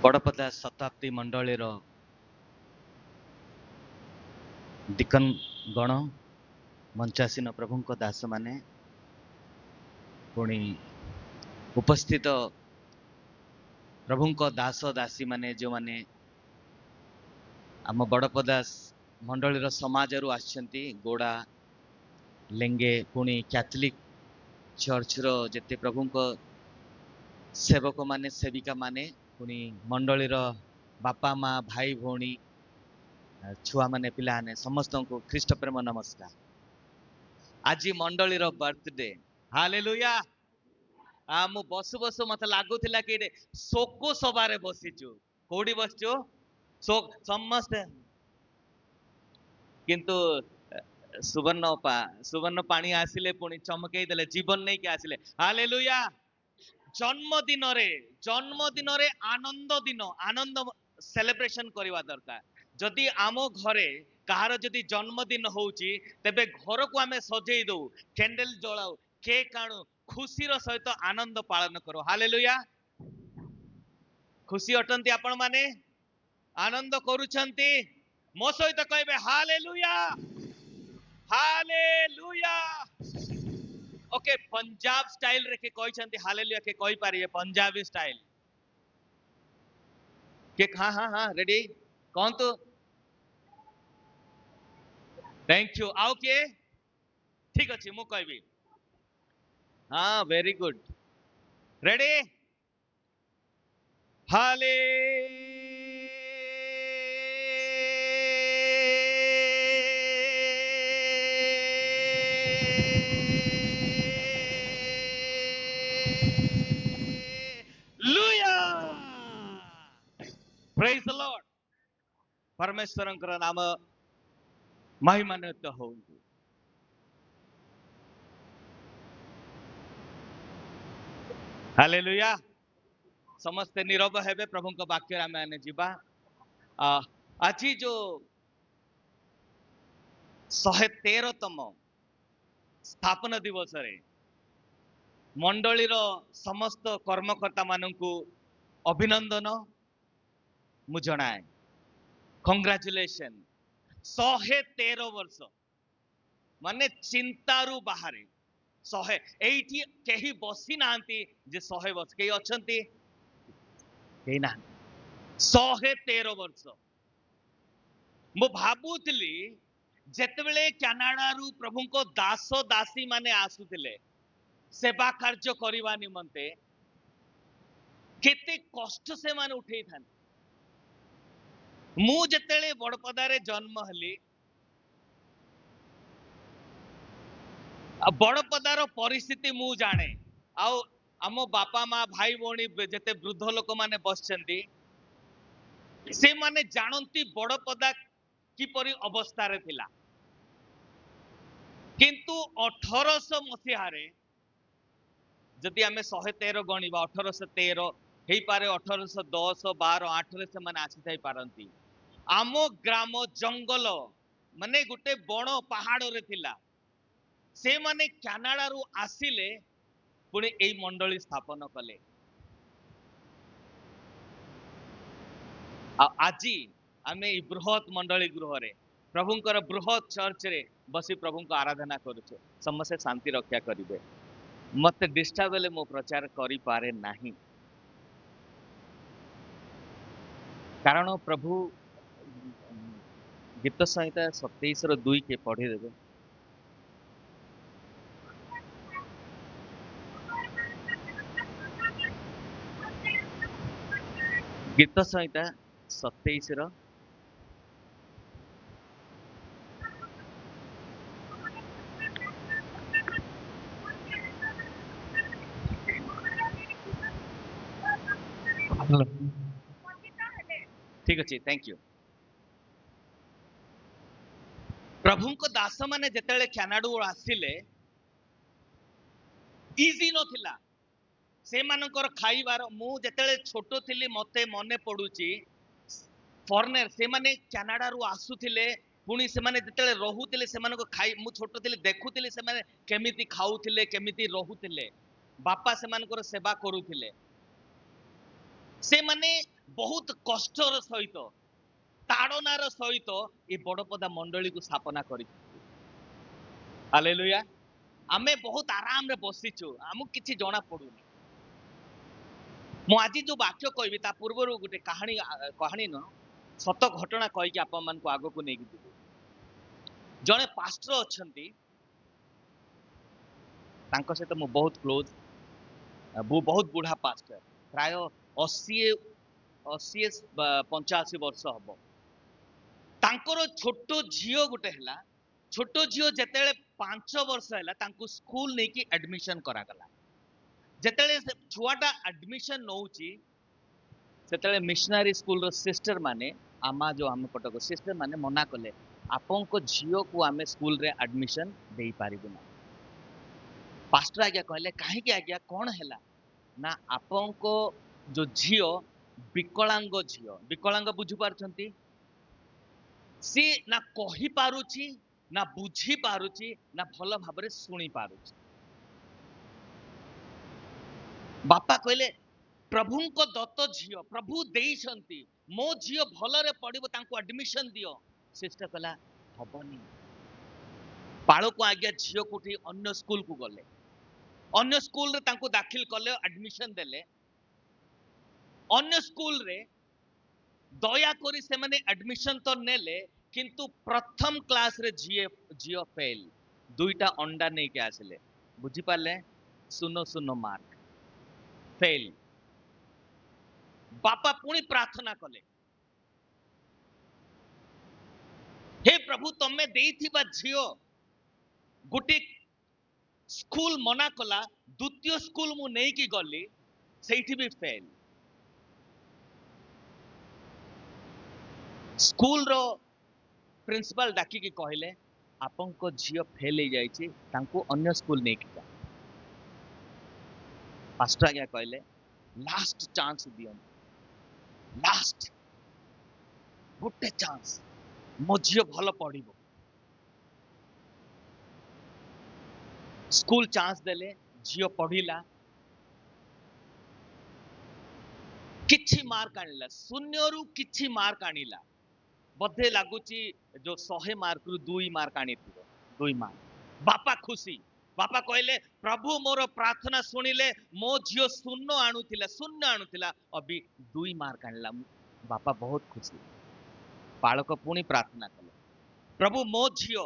बड़पदा शताब्दी मंडलीर डिकन गण मंचासीन प्रभुंक दास माने पुणी उपस्थित प्रभुंक दास दासी माने जो माने आम बड़पदा मंडलीर समाज रु आछंती गोड़ा लेंगे पुणी कैथलिक चर्च रो जेते प्रभुंक सेवक माने सेविका माने पुणी मंडलीर बापा माँ भाई भौणी छुआ माने पिला ने समस्त को ख्रीष्ट प्रेम नमस्कार। आज मंडलीर बर्थडे हालेलुया। मु बसु बसु मत लागुला कि शोक सभारे बसीचु कोडी बसचु शोक समस्ते किंतु सुवर्ण पानी आसिले पुणी चमकई देले जीवन नहीं के आसिले हालेलुया। जन्मदिन रे आनंद दिन आनंद सेलिब्रेशन करवा दरकार। जदि आम घरे कहार जदि जन्मदिन होउची तेबे घर को आमे सजेई दो कैंडल जलाऊ केक आणु खुशीर सहित आनंद पालन करो हालेलुया। खुशी अटंती आपण माने आनंद करूछंती मो सहित कहबे hallelujah hallelujah. Okay Punjab style रे के कहछंती हालेलुया के कहि पारिए पंजाबी स्टाइल के हाँ हाँ हाँ रेडी कौन तो थैंक यू आओ के ठीक अच्छे मु कहबी हाँ वेरी गुड रेडी हाले लुया प्रेज द लॉर्ड। परमेश्वर नाम महिमान्वित हो। हालेलुया। समस्ते नीरव हेबे प्रभु को वाक्य आम जीवा। आज जो 113तम स्थापना दिवस रे मंडलीर समस्त कर्मकर्ता मानू अभिनंदन मु जनाए कंग्रेचुलेशन। 113 वर्ष माने चिंतारू बाहरे 100 एठी केही बसी नांती जे 100 वर्ष केही अछंती केही ना 113 वर्ष मु भाबुतली जेतेबेले कनाडा रु प्रभु को दास दासी माने आसुतिले सेवा कार्य करबा निमंते केते कष्ट से माने उठेई थान। मु जेतेले बड़पदारे जन्म हली बड़पदार परिस्थिति मु जाने आउ आम बापा माँ भाई भौणी जेते वृद्ध लोक माने बसचंती से माने जानती बड़पदा किपरि अवस्था रे थिला किंतु 1800 मसीहारे जदि आमे 113 गणिबा 1813 हेई पारे 1810 12 8 रे से माने आसी थाई पारंती। आम ग्राम जंगल माने गुटे बण पहाड़ रे थिला से माने कनाडा रु आसिले पुणी एई मंडली स्थापन कले। आजी आमे बृहत मंडली गृह रे प्रभुंकर बृहत चर्च रे बसी प्रभु को आराधना करूचे समस्त शांति रक्षा करिवे। मत डिस्टर्ब बेले मो प्रचार करि पारे नाही कारण प्रभु गीत संहिता 27 रो 2 के पढ़ी देबे। गीत संहिता 27 रो ठीक अच्छे थैंक यू। प्रभु को दास माने जेतेले कनाडा आसिले इजी नथिला से मानकर खाइबार मु जेतेले छोटो थिली मते मने पडुची फॉरेनर से माने कनाडा रु आसुथिले पुणी से माने जेतेले रहुथिले से मानको खाइ मु छोटो थिली देखुथिले से माने केमिति खाउथिले केमिति रहुथिले बापा से मानकर सेवा करूथिले से माने बहुत कष्टर सहित ताड़नार सहित ये बड़पदा मंडली को स्थापना कर हालेलुया आमे बहुत आराम रे बसिचु हमକୁ କିଛି जଣା पड़ुनी मु आज जो वाक्य कहबी ता पूर्व गोटे कहानी न सत घटना कहीकि आप मान को आगो को नहीं जड़े पास्टर अच्छी सहित मु बहुत क्लोज बहुत बुढ़ा पास्टर प्राय 80 85 वर्ष हम तांकर छोट झील गोटे है छोट झील जिते 5 वर्ष है स्कूल नहीं कि एडमिशन करागला जिते छुआटा एडमिशन नौची से मिशनरी स्कूल रो सिस्टर माने आमा जो आम पटक सिस्टर माने मना कले आपन को झील को आमे स्कूल रे एडमिशन दे पारिबु ना पास्टर आज्ञा कहले काहे कि आज्ञा कौन हैला ना आपन को जो झील विकलांग बुझी पारछंती सी ना कही पारुची ना बुझी पारुची ना भल भाबरे सुनी पारुची बापा कहले प्रभु को दत्त झील प्रभु देइछंती मो झील भलरे पड़िबो तांको एडमिशन दियो सिस्टर कहला हबनी पाळो को आज्ञा झील कोठी अन्य स्कूल को गले अन्य स्कूल रे तांको दाखिल कले एडमिशन देले अन्य स्कूल रे दया करी से माने एडमिशन तो नेले किंतु प्रथम क्लास रे जियो फेल दुईटा अंडा नहीं के आसले बुझी पाले 0 मार्क फेल बापा पुणी प्रार्थना कले हे प्रभु तमे देइथिबा झियो गुटी स्कूल मना कला द्वितीय स्कूल मु नहीं की गली सेठी भी फेल स्कूल रो प्रिंसिपल डाकी की कहले आपन को झियो फेल हो जाइछि तांको अन्य स्कूल नहीं की जा पास्टर आज्ञा कहले लास्ट चांस दियो लास्ट गोटे चांस मो झियो भल पढ़िबो स्कूल चांस देले झियो पढ़िला किछि मार्क आनिला 0 रु किछि मार्क आनिला बधे लागुची जो 100 मार्क रु 2 मार्क आनी 2 मार्क बापा खुशी बापा कहले प्रभु मोर प्रार्थना सुनिले मो झियो 0 आनुथिला अभी 2 मार्क आनिला बापा बहुत खुशी बालक पुणी प्रार्थना कले प्रभु मो झियो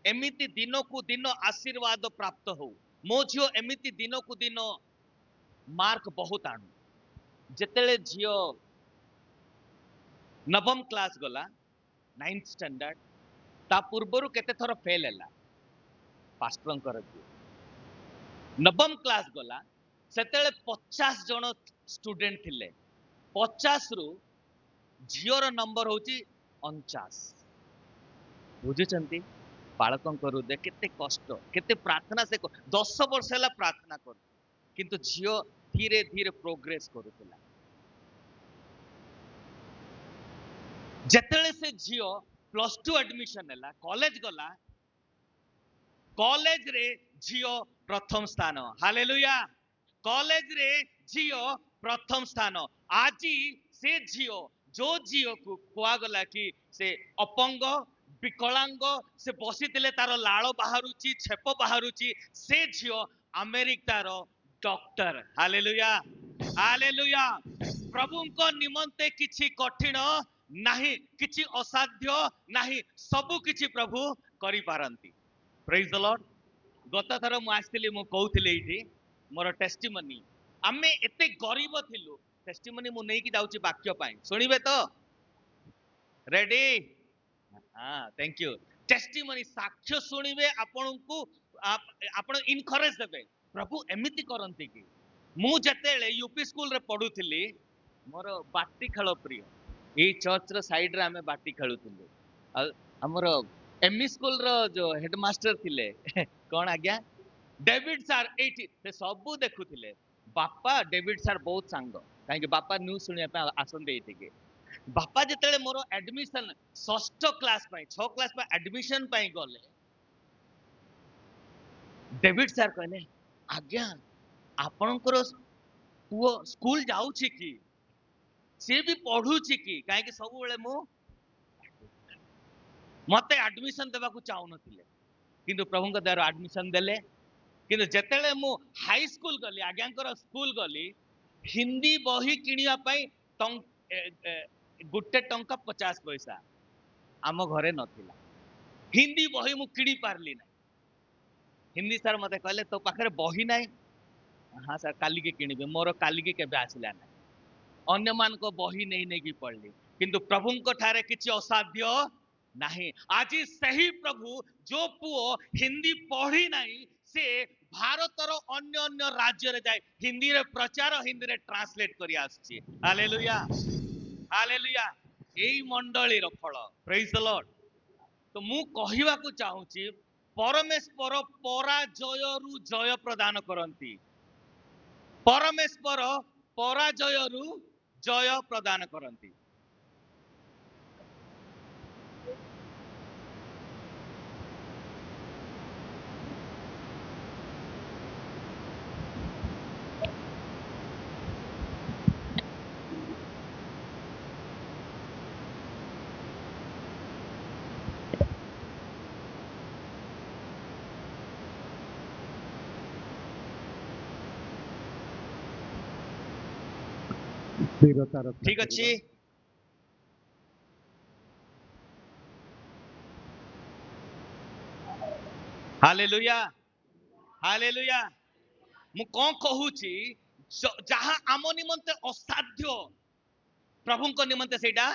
एमिति दिन को दिन आशीर्वाद प्राप्त हो मो झियो एमिति दिन को दिन मार्क बहुत आणु जेतेले झियो नवम क्लास गला 9th स्टैंडर्ड ता पूर्वरु केते थर फेल हैला पास्टर कर नवम क्लास गला सेतेले 50 जन स्टूडेंट थिले 50 रु झियोर नंबर होची 49 बुझुचंती बालकन हृदय केते कष्ट केते प्रार्थना से 10 वर्ष है प्रार्थना कर किंतु झियो धीरे धीरे प्रोग्रेस करुला जेतेले से झियो +2 एडमिशन है कॉलेज गला कॉलेज रे झियो प्रथम स्थान हालेलुया कॉलेज रे झियो प्रथम स्थान आज से झियो जो झियो को कुआ गला कि से अपंग विकलांग से बसी तार लाल बाहरुची छेप बाहरुची से झियो अमेरिकार डॉक्टर हालेलुया हालेलुया प्रभु को निमंते किछि कठिन नाही किछि असाध्य नाही सबु किछि प्रभु करि पारंती प्रेज द लॉर्ड गत थर मु आस्थिली मु कहउथिले इठी मोर टेस्टिमनी आमे एते गरीब थिलु टेस्टिमनी मु नै कि जाउची वाक्य पाई सुनिबे तो रेडी हाँ थैंक यू टेस्टिमनी साक्ष्य सुनिबे आपन को आपन इनकरेज देबे प्रभु एमिति करंती कि मु जतेले यूपी स्कूल रे पढुथिली मोर बाटी खेल प्रिय ए चर्च रो साइड रे हमें बाटी खेलुथिलु हमर एमई स्कूल रो जो हेडमास्टर थिले कोन आज्ञा डेविड सर एठी से सबु देखुथिले बापा डेविड सर बहुत सांग काहे बापा न्यूज सुनिया पे आसन देइथे के बापा जिते मोर admission 6th class 6 class admission गले डेविड सर कहले आज्ञा आपणकर पुओ स्कूल जाउछि कि सी भी पढ़ुची कि कहीं सब बेले मु मते एडमिशन देवा को चाहू नथिले किंतु प्रभु को दयार एडमिशन देले किंतु जेतेले मु हाई स्कूल गली आज्ञाकर स्कूल गली हिंदी बही किनिया पई गुटे टंका 50 पैसा आम घरे नथिला हिंदी बही मु किणी पारली ना हिंदी सर मते कहले तो पाखरे बही नाही हाँ सर काली के किनिबे मोर काली के केबे आसिला ना अन्य मान को बही नहीं नहीं की पढ़ली किंतु प्रभु को ठारे किछि असाध्य नहीं आज सही प्रभु जो पुओ हिंदी पढ़ी नहीं से भारतर अन्य अन्य राज्य रे जाए हिंदी रे प्रचार हिंदी रे ट्रांसलेट करी आछि हालेलुया हालेलुया एई मंडली रो फल प्रेज द लॉर्ड तो मु कहिबा को चाहूची परमेश्वर पराजय रु जय प्रदान करंती परमेश्वर पराजय रु जय प्रदान करंती ठीक अच्छी हालेलुया हालेलुया मु कौन कहूची जहाँ आम निमंते असाध्य प्रभु को निमंते सेटा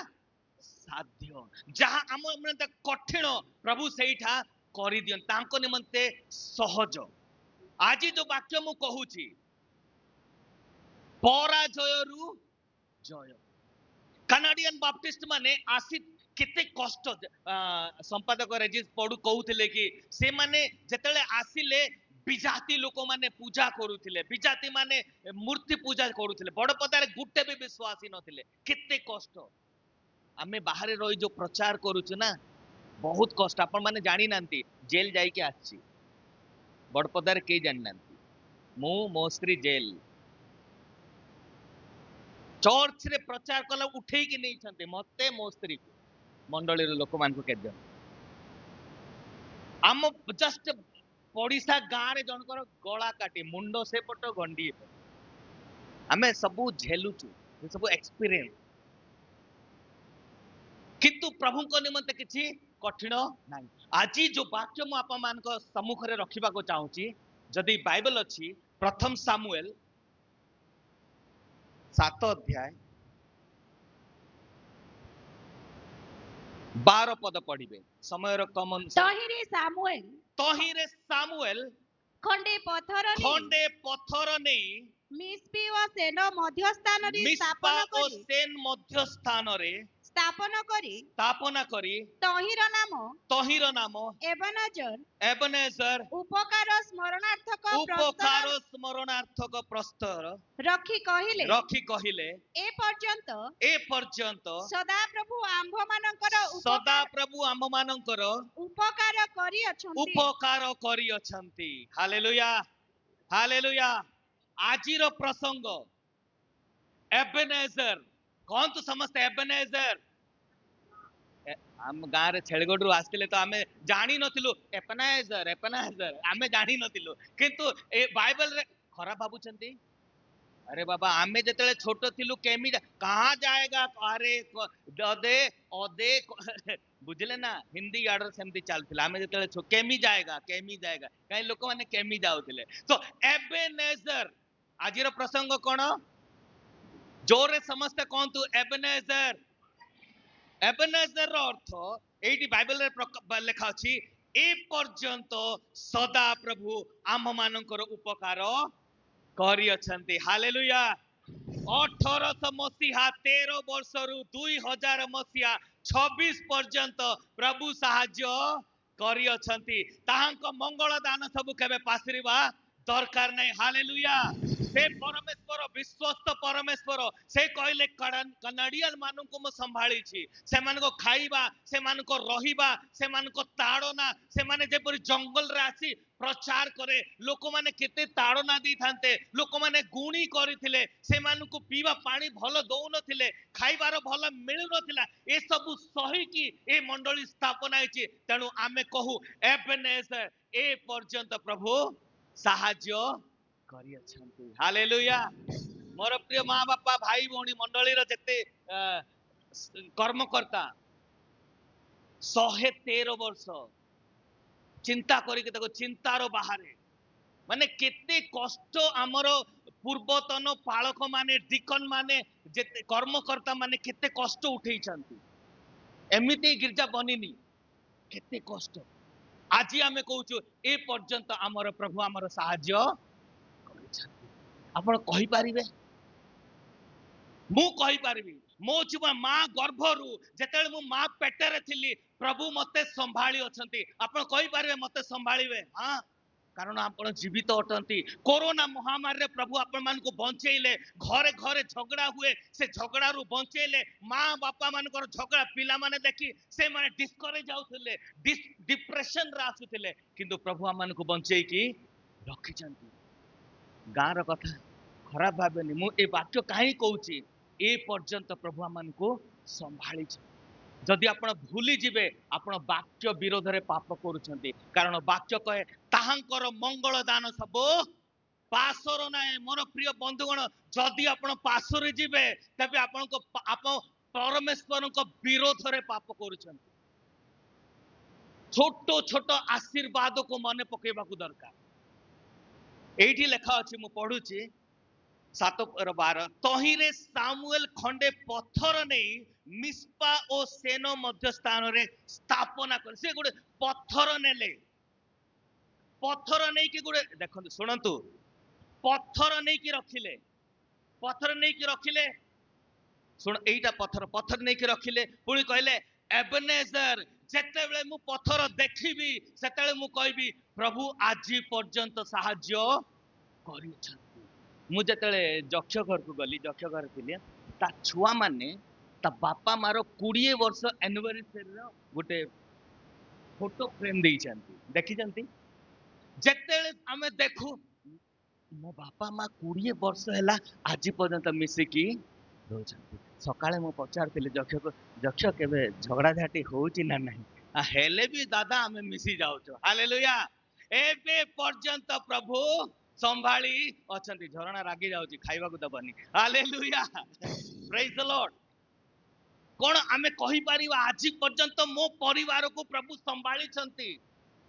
साध्य जहाँ आम निमंते कठिन प्रभु सेठा करि दियन तांको निमंते सहज आज जो वाक्य मु कहूची पराजय रु जय कनाडियन बाप्टिस्ट माने आसी केते कष्ट संपादक रेजिस पढु कहउथिले कि से माने जेतेले आसीले बिजाती लोक माने पूजा करूथिले बिजाती माने मूर्ति पूजा करूथिले बड़ पदारे गुटे भी विश्वासी नथिले केते कष्ट आमे बाहरे रही जो प्रचार करूछु ना बहुत कष्ट आपण माने जानि नांती जेल जाई के आछि बड़ पदारे के जानि नांती मु मोस्त्री जेल चर्च रे प्रचार कला उठे कि नहीं छंते मते मो स्त्री मंडली रे लोक मान को के जन आम जस्ट पड़िसा गां रे जनकर गला काटी मुंडो से पट गंडी आमे सब झेलुचु ये सब एक्सपीरियंस किंतु प्रभु को निमंते किछि कठिन नाही आज जो वाक्य मु आपा मान को सम्मुख रे रखिबा को चाहूची जदी बाइबल अछि प्रथम सामुएल 7 अध्याय 12 पद पढ़िबे समय रो कमन तहिरे सामुएल खंडे पत्थर ने मिस्पा ओ सेन मध्य स्थान रे स्थापना करी तहिर नाम एबेनेजर उपकार स्मरणार्थक प्रस्तर रखी कहिले ए पर्यंत सदा प्रभु आम्भ मानकर उपकार करी अछंती हालेलुया हालेलुया आजिर प्रसंग एबेनेजर कौन तो समस्त एबेनेजर हम गाँ रे छेड़गोड रु आसले तो आमे जानी नथिलु एबेनेजर आमे जानी नथिलु किंतु ए बाइबल रे खरा बाबू चंती अरे बाबा आमे जतले छोटो थिलु केमी कहां जाएगा अरे ददे ओदे बुझले ना हिंदी याडर सेमती चलथिला आमे जतले केमी जाएगा कई लोक माने केमी जाउथिले तो एबेनेजर आजिर प्रसंग कोन जोरे समस्त कहतु एबेनेजर अर्थ एटी बाइबल रे लेखा अछि ए पर्यंत सदा प्रभु आम मानकर उपकार करी अछंती हालेलुया 1800 मसीहा 13 वर्ष रु 2000 मसीहा 26 पर्यंत प्रभु साहाय्य करी अछंती ताहांक मंगल दान सब केबे पासरिबा दरकार नहीं हालेलुया से परमेश्वर विश्वस्त परमेश्वर से कहले कनाडियन मानू को मु संभाली छी से मान को खाइबा से मान को रहिबा से मान को ताड़ना से माने जेपरि जंगल रे आसी प्रचार करे लोक माने केते ताड़ना दी थांते लोक माने गुणी करथिले से मान को पीवा पानी भलो दउ नथिले खाइबार भलो मिलु नथिला ए सब सही की ए मंडली स्थापना हेची तेनु आमे कहू एबेनेजर ए पर्यंत प्रभु साहाଯ୍ୟ କରିଅଛନ୍ତି हालेलुया मोर प्रिय माँ बापा भाई भौणी मंडली रो जते कर्मकर्ता 113 वर्ष चिंता करिके देखो चिंतार बाहरे माने केते कष्ट आमर पूर्वतन पालक माने डिकन माने जेते कर्मकर्ता माने केते कष्ट उठेइछंती एमिति गिरजा बनिनी केते कष्ट आज आमे कहूछु ए पर्यंत आमर प्रभु आमर साहाଯ୍য करिछंती आपण कहि पारिबे मु कहि पारिबी मो जीवन माँ गर्भरू जेतेले मु माँ पेटरे थिली प्रभु मते संभाली अछंती आपण कहि पारिबे मते संभाळीबे हां कारण आपण जीवित अटंती कोरोना महामारी रे प्रभु आपण मान को बंचेइले घरे घरे झगड़ा हुए से झगड़ा रु बंचेइले माँ बापा मान को झगड़ा पिला माने देखि से माने डिस्करेज जाउथिले डिप्रेशन रा आसुथिले किंतु प्रभु हम मान को बंचेई की रखि चंती गाँ रो कथा खराब भाबेनी मु ए वाक्य काहे कहूची ए पर्यंत प्रभु हम मान को संभाली जदि आपण भूली जिबे आपण वाक्य विरोध रे पाप करूछंती कारण वाक्य कहे ताहांकर मंगल दान सब पासर नाय मोर प्रिय बंधुगण जदि आपण पासरे जिबे तबे आपण को आप परमेश्वर को विरोध रे पाप करूछंती छोट छोट आशीर्वाद को मने पकेबा को दरकार एठी लेखा अछि मु पढुची 7:12 तहिरे सामुएल खंडे पत्थर नहीं मिस्पा और सेनो मध्य स्थान रे स्थापना कर से गुडे पत्थर नेले पत्थर नहीं कि गुडे देखंतु सुनंतु पत्थर नहीं कि रखिले सुन एटा पत्थर पत्थर नहीं कि रखिले पुणी कहले एबेनेजर जेते बेले मु पत्थर देखिबी सेतेले मु कहबी प्रभु आजी पर्यंत साहाଯ୍য करिछन मु जेतेले जक्ष घर को गली जक्ष घर थिले ता छुआ माने ता बापा मारो 20 वर्ष एनिवर्सरी रो गोटे फोटो फ्रेम देई चंती देखि चंती जेतेले हमें देखु मो बापा मा 20 वर्ष हैला आज पर्यंत मिसी की रहउछंती सकाळे मो पचारथिले जक्ष केबे झगड़ा झाटी होउची ना नहीं आ हेले भी दादा हमें मिसी जाउछो हालेलुया एबे पर्यंत प्रभु संभाली अछंती झरणा रागी जाउची खाइबा को दबनी हालेलुया प्रेज द लॉर्ड कोन आमे कहि परिबा आज पर्यंत मो परिवार को प्रभु संभाली छंती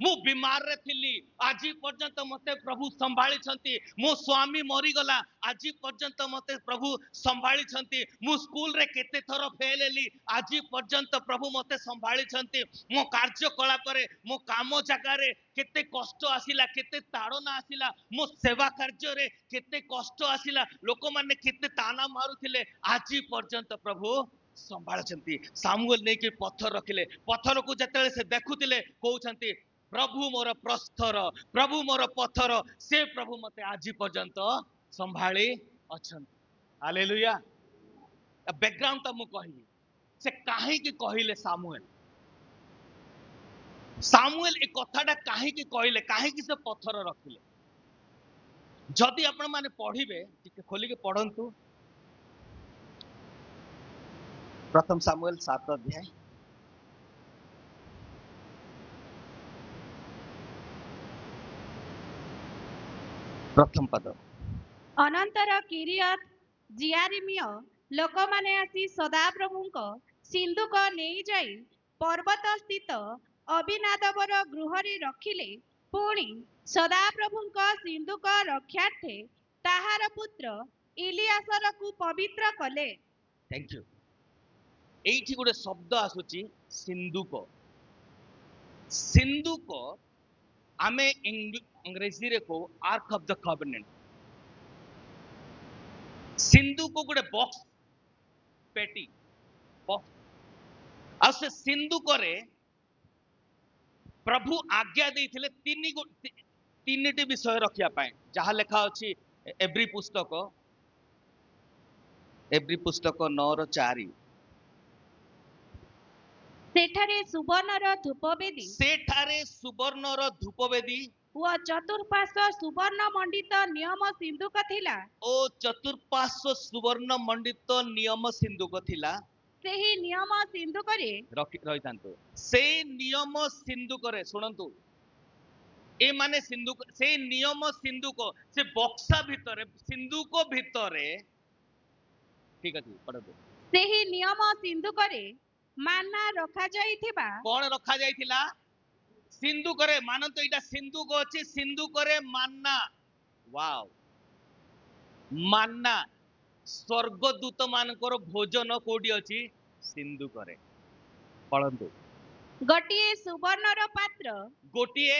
मु बीमार रे थिली आज पर्यंत मते प्रभु संभाली छंती मो स्वामी मरी गला आज पर्यंत मते प्रभु संभाली छंती मु स्कूल रे केते थरो फेल हेली आज पर्यंत प्रभु मते संभाली छंती मो कार्य कला परे मो काम जगह रे केते कष्ट आसिला केते ताड़ना आसिला मो सेवा कार्य रे केते कष्ट आसिला लोक माने केते ताना मारुथिले आज पर्यंत प्रभु संभाळचंती सामुएल नै के पत्थर रखिले पत्थर को जतले से देखुतिले कहउछंती प्रभु मोर प्रस्थर प्रभु मोर पत्थर से प्रभु मते आज पर्यंत संभाली अछंती हालेलुया बैकग्राउंड त मु कहिली से काहे की कहिले सामुएल ए कथाटा काहे की कहिले काहे की से पत्थर रखिले जदि आपण माने पढिबे टिके खोली के पढंतु प्रथम सामुएल 7 अध्याय प्रथम पद अनंतर किरियत जियारिमिय लोक माने आसी सदा प्रभुंक सिंधुक नहीं जाई पर्वत स्थित अभिनादवर गृहरे रखिले पुणी सदा प्रभुंक सिंधुक रक्षार्थे ताहार पुत्र इलियासर को पवित्र कले थैंक यू एठी गोटे शब्द आसुची सिंधुक सिंधुक आमे अंग्रेजी रे को arc of the covenant Sindhu को गोटे बॉक्स पेटी बॉक्स आ से सिंधु करे प्रभु आज्ञा देथिले तीनिटी विषय रखिया पाए जहाँ लेखा अछि एब्री पुस्तक 9:4 ସେଠାରେ ସୁବର୍ଣ୍ଣର ଧୂପବେଦୀ सेठारे सुवर्णर धूपवेदी ଓ ଚତୁଃପାର୍ଶ୍ୱ ସୁବର୍ଣ୍ଣ ମଣ୍ଡିତ ନିୟମ ସିନ୍ଦୁକ ଥିଲା। ओ चतुर्पार्श्व सुवर्ण मंडित नियम सिंधुक थिला ସେହି ନିୟମ ସିନ୍ଦୁକରେ रही से नियम सिंधुकरे शुणु ए माने सिंधुक से नियम सिंधुक से बक्सा भितरे सिंधुक भितरे ठीक अछि पढ़तो ସେହି ନିୟମ ସିନ୍ଦୁକରେ ମାନା ରଖାଯାଇଥିବା कौन रखा जाइथिला सिंधुकरे मानंत एटा सिंधुक अछि सिंधुकरे मान्ना वाव मान्ना स्वर्गदूत मानकर भोजन कोडी अछि सिंधुकरे पढ़तो ଗୋଟିଏ ସୁବର୍ଣ୍ଣର ପାତ୍ର गोटिए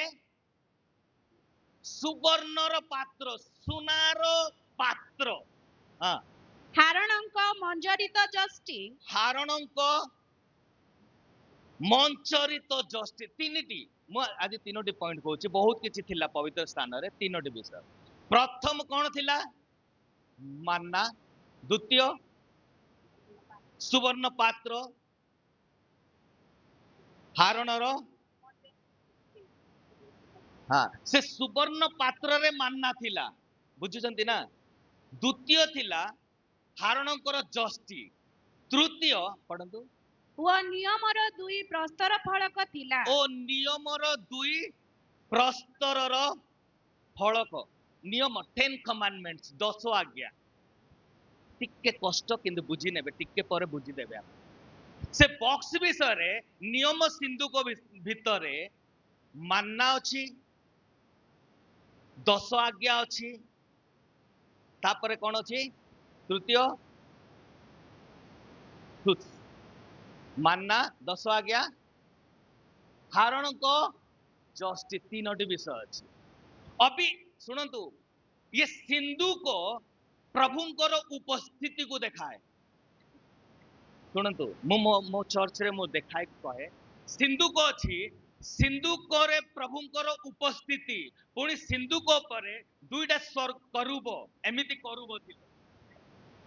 सुवर्णर पात्र सुनार पात्र हाँ ହାରଣଙ୍କ ମଞ୍ଜରିତ ଯଷ୍ଟି हारणଙ୍କ मंचरित जष्टि तीनिटी मु आज तीनोटी पॉइंट कहूची बहुत किछि थिला पवित्र स्थान रे तीनोटी विषय प्रथम कोन थिला मान्ना द्वितीय सुवर्ण पात्र हारणर हाँ से सुवर्ण पात्र रे मान्ना थिला बुझुचंती ना द्वितीय थिला हारणकर जष्टि तृतीय पढ़ंतु ଓ ନିୟମର ଦୁଇ ପ୍ରସ୍ତର ଫଳକ ଥିଲା। ओ नियमर दुई प्रस्तरर फलक नियम 10 कमांडमेंट्स 10 आज्ञा टिके कष्ट किंतु बुझी नेबे टिके पर बुझी देबे आप से बॉक्स विषय रे नियम सिंधुक भितरे मान्ना अछि 10 आज्ञा अछि तापरे कोन अछि तृतीय मान्ना 10 आज्ञा हारण को जस्ट तीनोटी विषय अछि अभी सुनंतु ये सिंधु को प्रभुंकर उपस्थिति को देखाए शुणु मो चर्च रे मो देखाए कहे सिंधु को अछि सिंधु करे प्रभुंकर उपस्थिति पुणी सिंधु को परे दुईटा करूब एमिति करूब थिले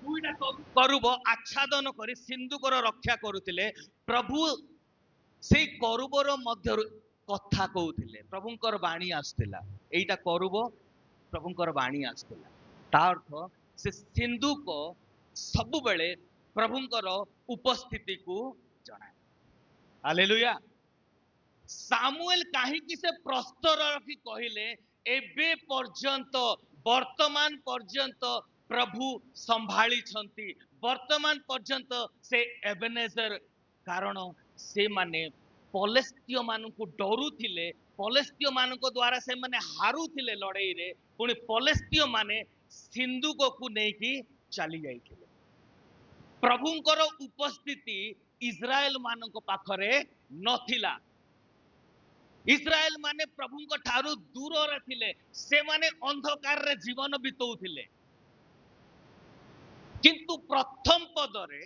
दुईटा करूब आच्छादन करी सिंधु को रक्षा करुथिले प्रभु से करूबर मध्य कथा कहूथिले प्रभुंकर बाणी आसुथिला एइटा करूब प्रभुंकर बाणी आसुथिला ता अर्थ से सिंधु को सब बेले प्रभुंकर उपस्थिति को जनाए हालेलुया सामुएल काहे कि से प्रस्तर रखी कहिले एबे पर्यंत वर्तमान पर्यंत प्रभु संभाली छंती वर्तमान पर्यंत से एबेनेजर कारण से माने पलेस्तीय मान को डरू थिले पलेस्तीय मान को द्वारा से माने हारू थिले लड़ाई रे पुणी पलेस्तीय माने सिंधुक को नेकी चली जाइथिले प्रभुंकर उपस्थिति इस्राएल मान को पाखरे नथिला इस्राएल माने प्रभुंक ठारू दूर रे थिले से माने अंधकार रे जीवन बितौथिले किंतु प्रथम पदरे